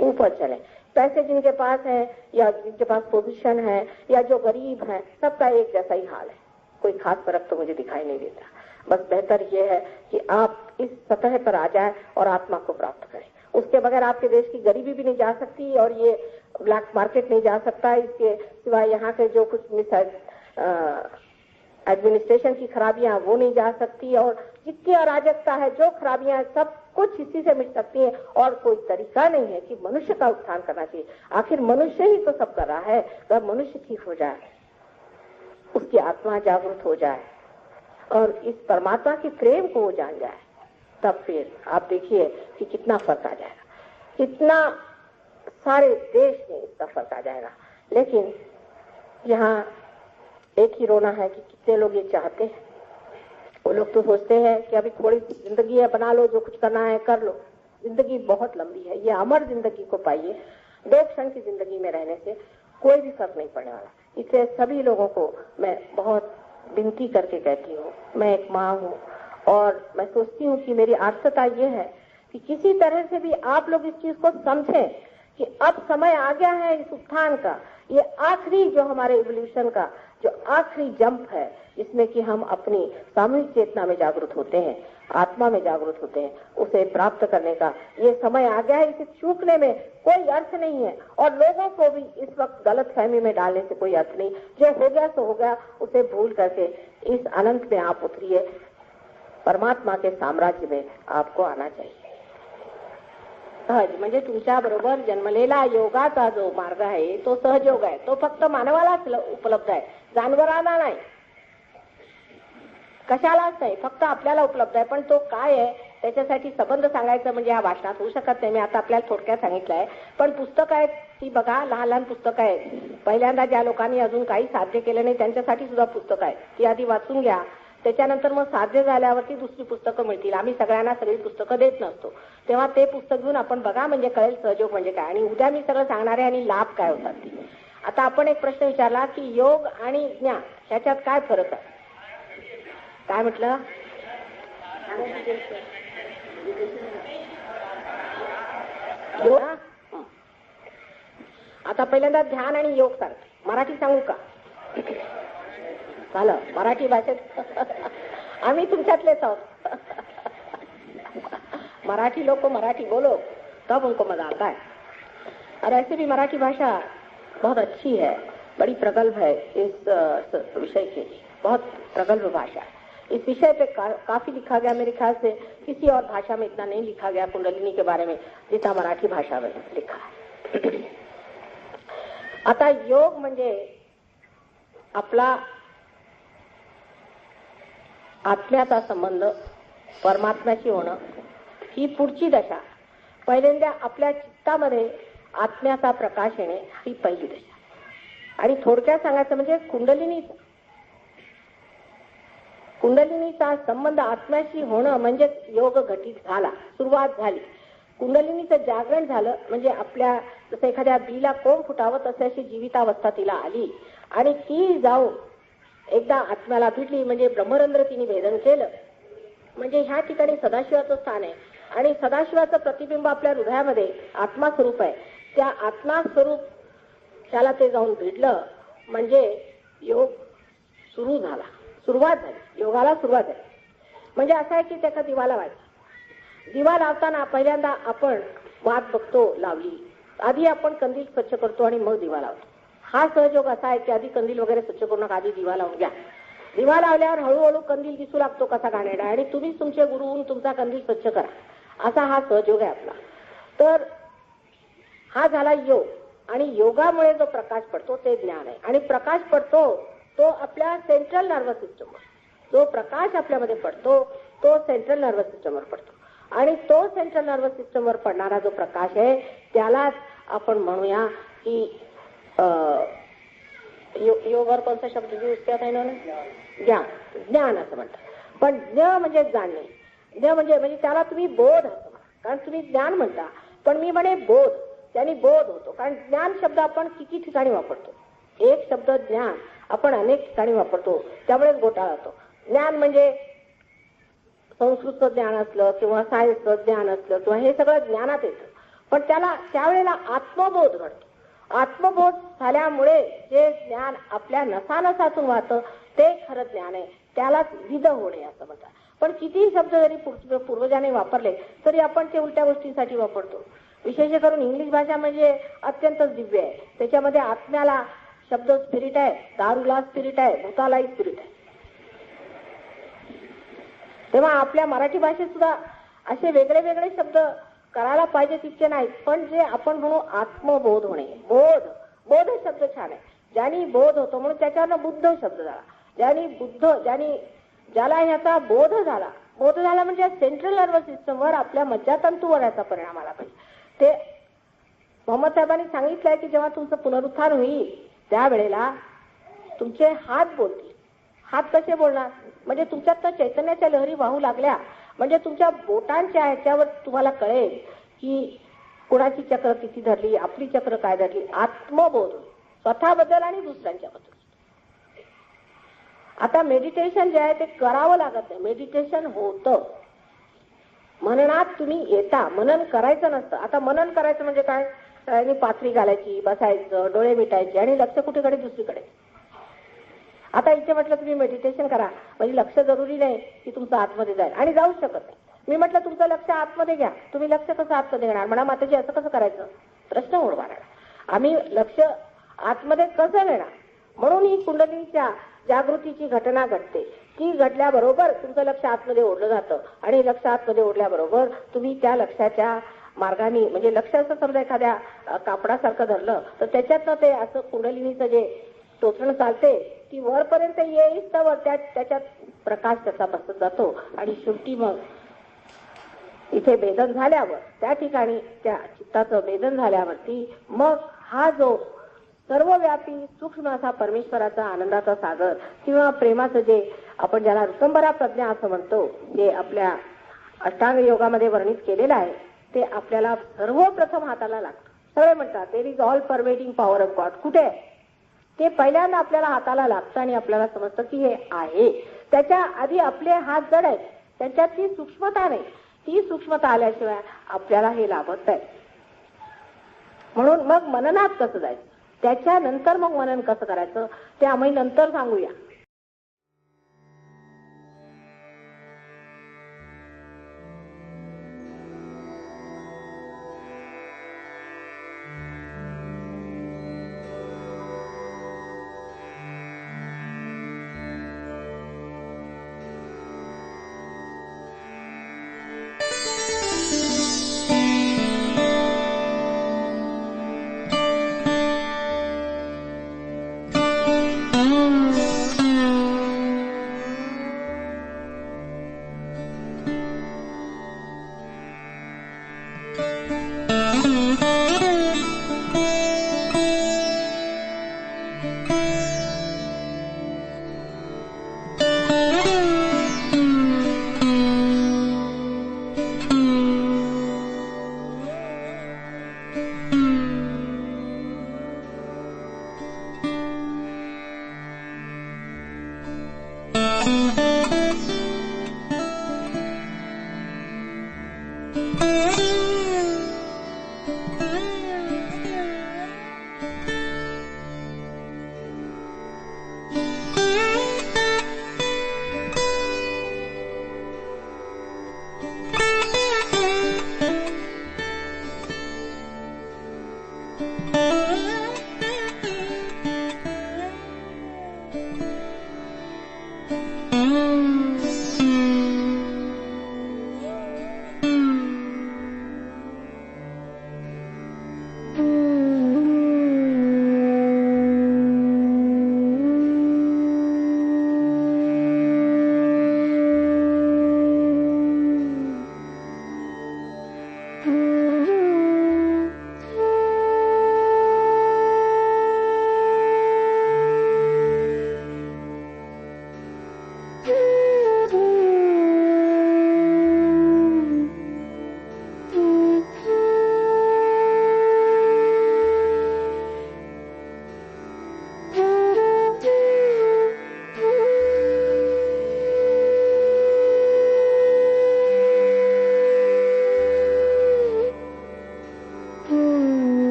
ऊपर चलें। पैसे जिनके पास है या जिनके पास पोजीशन है या जो गरीब है, सबका एक जैसा ही हाल है, कोई खास फर्क तो मुझे दिखाई नहीं देता। बस बेहतर ये है कि आप इस सतह पर आ जाए और आत्मा को प्राप्त करें। उसके बगैर आपके देश की गरीबी भी नहीं जा सकती और ये ब्लैक मार्केट नहीं जा सकता। इसके सिवाय यहाँ के जो कुछ एडमिनिस्ट्रेशन की खराबियां वो नहीं जा सकती, और जितनी अराजकता है, जो खराबियां, सब कुछ इसी से मिट सकती है। और कोई तरीका नहीं है कि मनुष्य का उत्थान करना चाहिए। आखिर मनुष्य ही तो सब कर रहा है। अगर मनुष्य ठीक हो जाए, उसकी आत्मा जागृत हो जाए और इस परमात्मा के प्रेम को वो जान जाए, तब फिर आप देखिए कि कितना फर्क आ जाएगा, कितना सारे देश में इसका फर्क आ जाएगा। लेकिन यहाँ एक ही रोना है कि कितने लोग ये चाहते हैं। वो लोग तो सोचते हैं कि अभी थोड़ी जिंदगी है, बना लो, जो कुछ करना है कर लो। जिंदगी बहुत लंबी है, ये अमर जिंदगी को पाइए। 2 क्षण की जिंदगी में रहने से कोई भी फर्क नहीं पड़ने वाला। इसलिए सभी लोगों को मैं बहुत विनती करके कहती हूँ, मैं एक माँ हूँ और मैं सोचती हूँ कि मेरी आर्तता ये है कि किसी तरह से भी आप लोग इस चीज को समझें कि अब समय आ गया है इस उत्थान का। ये आखिरी जो हमारे इवोल्यूशन का जो आखिरी जंप है, इसमें कि हम अपनी सामूहिक चेतना में जागृत होते हैं, आत्मा में जागृत होते हैं, उसे प्राप्त करने का ये समय आ गया है। इसे चूकने में कोई अर्थ नहीं है और लोगों को भी इस वक्त गलत फहमी में डालने से कोई अर्थ नहीं। जो हो गया सो हो गया, उसे भूल करके इस अनंत में आप उतरिए। परमात्मा के साम्राज्य में आपको आना चाहिए। सहज म्हणजे तुमच्या बरोबर जन्मलेला योगाचा जो मार्ग आहे तो सहज योग आहे, तो फक्त मानवालाच उपलब्ध आहे, जानवरांना नाही, कशालाच नाही, फक्त आपल्याला उपलब्ध आहे। पण तो काय आहे त्याच्यासाठी संबंध सांगायचं म्हणजे या भाषणात होऊ शकत नाही। मी आता आपल्याला थोडक्यात सांगितलंय, पण पुस्तकं आहेत ती बघा, लहान लहान पुस्तकं आहेत। पहिल्यांदा ज्या लोकांनी अजून काही साध्य केलं नाही त्यांच्यासाठी सुद्धा पुस्तकं आहेत, ती आधी वाचून घ्या। त्याच्यानंतर मग साध्य झाल्यावरती दुसरी पुस्तकं मिळतील। आम्ही सगळ्यांना सगळी पुस्तकं देत नसतो, तेव्हा ते पुस्तक घेऊन आपण बघा, म्हणजे कळेल सहयोग म्हणजे काय आणि उद्या मी सगळं सांगणार आहे आणि लाभ काय होतात ती। आता आपण एक प्रश्न विचारला की योग आणि ज्ञान ह्याच्यात काय फरक आहे, काय म्हटलं? आता पहिल्यांदा ध्यान आणि योग सांगते, मराठी सांगू का? झालं मराठी भाषेत आम्ही तुमच्यातलेच आहोत। मराठी लोग को मराठी बोलो तब उनको मजा आता है। और ऐसे भी मराठी भाषा बहुत अच्छी है, बड़ी प्रगल्भ है। इस विषय के लिए बहुत प्रगल्भ भाषा है। इस विषय पे काफी लिखा गया, मेरे ख्याल से किसी और भाषा में इतना नहीं लिखा गया कुंडलिनी के बारे में जितना मराठी भाषा में लिखा है। आता योग म्हणजे आपला आत्म्याचा संबंध परमात्म्याशी होणं, ही पुढची दशा। पहिल्यांदा आपल्या चित्तामध्ये आत्म्याचा प्रकाश येणे ही पहिली दशा। आणि थोडक्यात सांगायचं म्हणजे कुंडलिनीचा संबंध आत्म्याशी होणं म्हणजे योग घटित झाला, सुरुवात झाली। कुंडलिनीचं जागरण झालं म्हणजे आपल्या जसं एखाद्या बीला कोंब फुटावं तशी अशी जीवितावस्था तिला आली आणि ती जाऊन एकदा आत्म्याला भेटली म्हणजे ब्रह्मरंध्र तिने भेदन केलं। म्हणजे ह्या ठिकाणी सदाशिवाचं स्थान आहे आणि सदाशिवाचं प्रतिबिंब आपल्या हृदयामध्ये आत्मा स्वरूप आहे। त्या आत्मा स्वरूप त्याला ते जाऊन भेटलं म्हणजे योग सुरू झाला, सुरुवात झाली, योगाला सुरुवात झाली। म्हणजे असं आहे की त्याचा दिवा लावायचा। दिवा लावताना पहिल्यांदा आपण वात बघतो लावली, आधी आपण कंदील स्वच्छ करतो आणि मग दिवा लावतो। हा सहयोग असा आहे की आधी कंदील वगैरे स्वच्छ करू नका, आधी दिवा लावून घ्या। दिवा लावल्यावर हळूहळू कंदील दिसू लागतो कसा घाणेरडा आणि तुम्हीच तुमचे गुरु होऊन तुमचा कंदील स्वच्छ करा, असा हा सहयोग आहे आपला। तर हा झाला योग आणि योगामुळे जो प्रकाश पडतो ते ज्ञान आहे। आणि प्रकाश पडतो तो आपल्या सेंट्रल नर्वस सिस्टमवर, जो प्रकाश आपल्यामध्ये पडतो तो सेंट्रल नर्वस सिस्टमवर पडतो आणि तो सेंट्रल नर्वस सिस्टमवर पडणारा जो प्रकाश आहे त्यालाच आपण म्हणूया की योग और कौन सा शब्द यूज किया था इन्होंने? ज्ञान, ज्ञान असं म्हणतात। पण ज्ञ म्हणजे जाणणे, ज्ञ म्हणजे त्याला तुम्ही बोध असं म्हणा, कारण तुम्ही ज्ञान म्हणता पण मी म्हणे बोध, त्याने बोध होतो। कारण ज्ञान शब्द आपण किती ठिकाणी वापरतो, एक शब्द ज्ञान आपण अनेक ठिकाणी वापरतो, त्यामुळेच घोटाळा होतो. ज्ञान म्हणजे संस्कृतचं ज्ञान असलं किंवा सायन्सचं ज्ञान असलं किंवा हे सगळं ज्ञानात येतं, पण त्यावेळेला आत्मबोध घडतो. आत्मबोध झाल्यामुळे जे ज्ञान आपल्या नसानसातून वाहतं ते खरं ज्ञान आहे, त्यालाच विध होणे असं म्हणतात. पण कितीही शब्द जरी पूर्वजांनी वापरले तरी आपण ते उलट्या गोष्टींसाठी वापरतो. विशेष करून इंग्लिश भाषा म्हणजे अत्यंतच दिव्य आहे. त्याच्यामध्ये आत्म्याला शब्द स्पिरिट आहे, दारूला स्पिरिट आहे, भूतालाही स्पिरिट आहे. तेव्हा आपल्या मराठी भाषेत सुद्धा असे वेगळे वेगळे शब्द करायला पाहिजे तितके नाहीत, पण जे आपण म्हणू आत्मबोध होणे, बोध हे शब्द छान आहे. ज्यांनी बोध होतो म्हणून त्याच्यावरनं बुद्ध शब्द झाला. ज्याला ह्याचा बोध झाला म्हणजे सेंट्रल नर्वस सिस्टमवर, आपल्या मज्जातंतूवर याचा परिणाम आला पाहिजे. ते मोहम्मद साहेबांनी सांगितलंय की जेव्हा तुमचं पुनरुत्थान होईल त्यावेळेला तुमचे हात बोलतील. हात कसे बोलणार? म्हणजे तुमच्यात चैतन्याच्या लहरी वाहू लागल्या म्हणजे तुमच्या बोटांच्या ह्याच्यावर तुम्हाला कळेल की कुणाची चक्र किती धरली, आपली चक्र काय धरली. आत्मबोध स्वतःबद्दल आणि दुसऱ्यांच्याबद्दल. आता मेडिटेशन जे आहे ते करावं लागत नाही, मेडिटेशन होतं. मननात तुम्ही येता, मनन करायचं नसतं. आता मनन करायचं म्हणजे काय? पाथरी घालायची, बसायचं, डोळे मिटायचे आणि लक्ष कुठेकडे दुसरीकडे. आता इथे म्हटलं तुम्ही मेडिटेशन करा म्हणजे लक्ष जरुरी नाही की तुमचं आतमध्ये जाईल आणि जाऊ शकत नाही. मी म्हटलं तुमचं लक्ष आतमध्ये घ्या, तुम्ही लक्ष कसं आतमध्ये घेणार? म्हणा माताजी असं कसं करायचं? प्रश्न उडवणार. आम्ही लक्ष आतमध्ये कसं नेणार? म्हणून ही कुंडलीच्या जागृतीची घटना घडते. ती घडल्याबरोबर तुमचं लक्ष आतमध्ये ओढलं जातं आणि लक्ष आतमध्ये ओढल्याबरोबर तुम्ही त्या लक्षाच्या मार्गाने, म्हणजे लक्ष असं समजा एखाद्या कापडासारखं धरलं तर त्याच्यातनं ते असं कुंडलिनीचं जे टोचणं चालते ती वरपर्यंत येईल तर त्याच्यात प्रकाश त्याचा बसत जातो आणि शेवटी मग इथे भेदन झाल्यावर, त्या ठिकाणी त्या चित्ताचं भेदन झाल्यावरती मग हा जो सर्वव्यापी सूक्ष्म असा परमेश्वराचा आनंदाचा सागर किंवा प्रेमाचं जे आपण ज्याला ऋतंभरा प्रज्ञा असं म्हणतो, जे आपल्या अष्टांग योगामध्ये वर्णित केलेलं आहे, ते आपल्याला सर्वप्रथम हाताला लागतं. सगळे म्हणतात there is all pervading power of God. कुठे आहे ते? पहिल्यांदा आपल्याला हाताला लागतं आणि आपल्याला समजतं की हे आहे. त्याच्या आधी आपले हात जड आहेत, त्याच्यात ती सूक्ष्मता नाही. ती सूक्ष्मता आल्याशिवाय आपल्याला हे लाभत नाही. म्हणून मग मननात कसं जायचं, त्याच्यानंतर मग मनन कसं करायचं ते आम्ही नंतर सांगूया.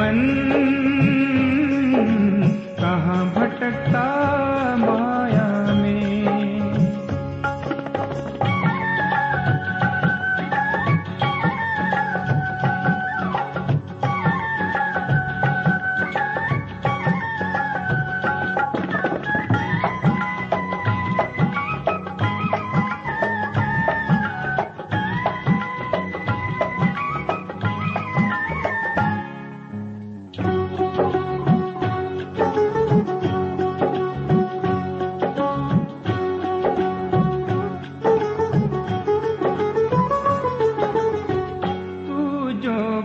मन कहाँ भटकता माया में।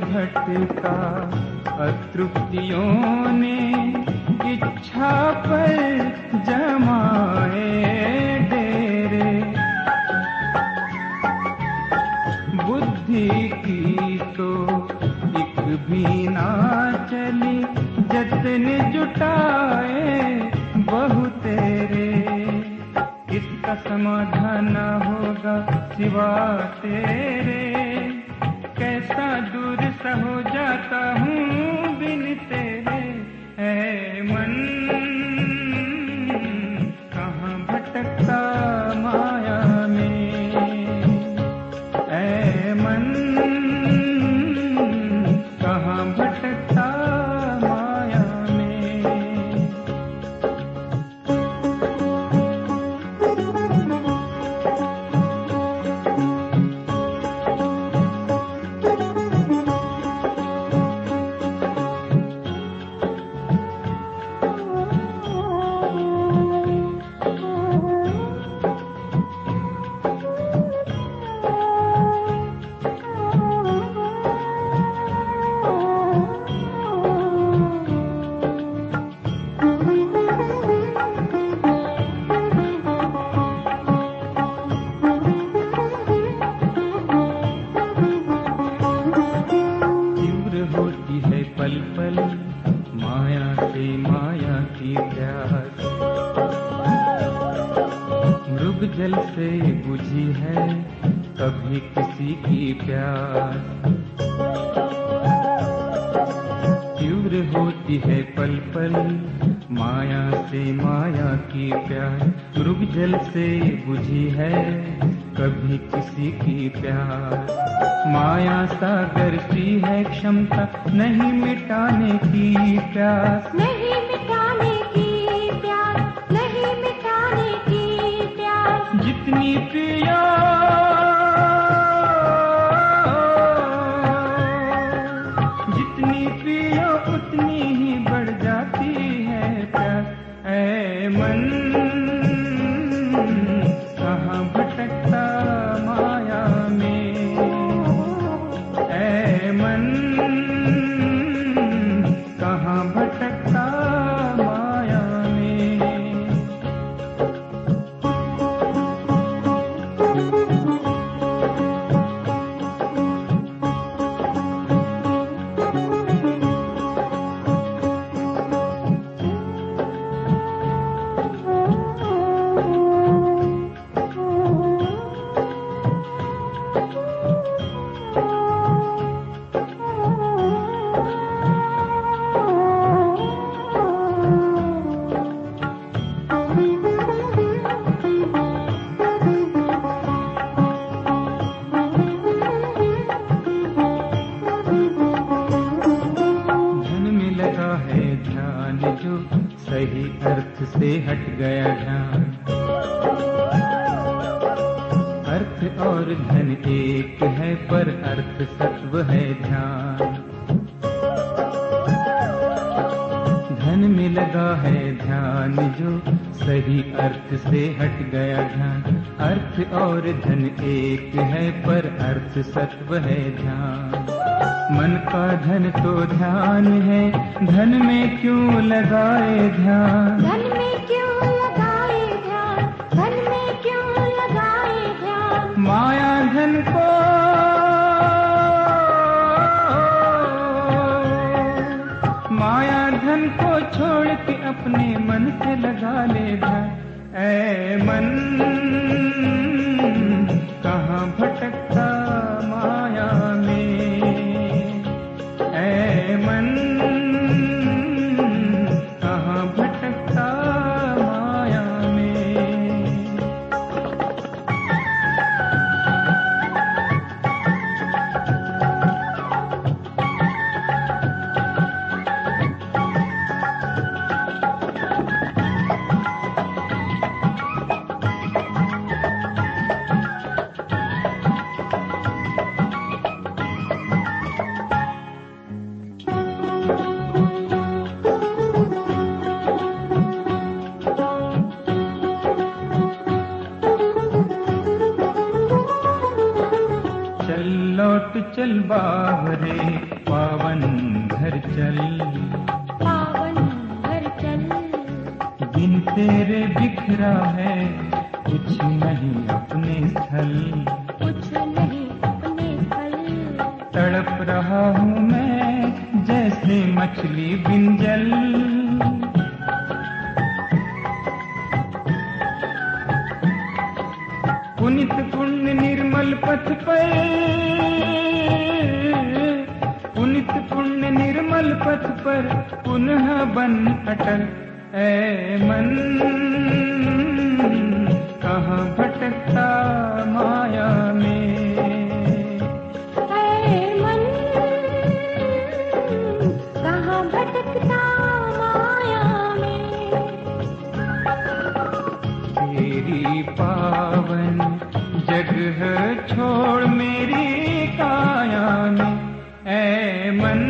भटका अतृप्तियों ने इच्छा पर जमाए डेरे, बुद्धि की तो एक भी ना चली, जतन जुटाए बहु तेरे। इसका समाधान न होगा सिवा तेरे, कैसा दूर सा हो जाता हूँ बिन तेरे। ऐ मन कहाँ भटकता माया में, ऐ मन कहाँ भटकता माया में। होती है पल पल माया से माया की प्यास, मृग जल से बुझी है कभी किसी की प्यास। तीव्र होती है पल पल माया से माया की प्यास, मृग जल से बुझी है कभी किसी की प्यास। माया सागर सी है क्षमता नहीं मिटाने की प्यास, नहीं मिटाने की प्यास, नहीं मिटाने की प्यास। जितनी पियो जितनी पियो उतनी ही बढ़ जाती है प्यास। ऐ मन कहाँ भटकता माया में, ऐ मन कहाँ भटकता माया में। जो सही अर्थ से हट गया ध्यान, अर्थ और धन एक है पर अर्थ सत्व है ध्यान। धन में लगा है ध्यान जो सही अर्थ से हट गया ध्यान, अर्थ और धन एक है पर अर्थ सत्व है ध्यान। मन का धन तो ध्यान है, धन में क्यों लगाए ध्यान, धन में क्यों लगाए ध्यान, धन में क्यों लगाए ध्यान। माया धन को माया धन को छोड़ के अपने मन से लगा ले ध्यान। ऐ मन कहाँ भटकता माया में, ऐ मन चल बावरे पावन घर चल, पावन घर चल। बिन तेरे बिखरा है कुछ नहीं अपने स्थल, कुछ नहीं अपने स्थल। तड़प रहा हूँ मैं जैसे मछली बिन जल। पुनित पुण्य निर्मल पथ पर, पुनित पुण्य निर्मल पथ पर पुनः बन अटल। ऐ मन कहाँ भटकता माया में, ऐ मन कहाँ भटकता माया में। तेरी पावन जगह छोड़ मेरी काया में। ऐ मन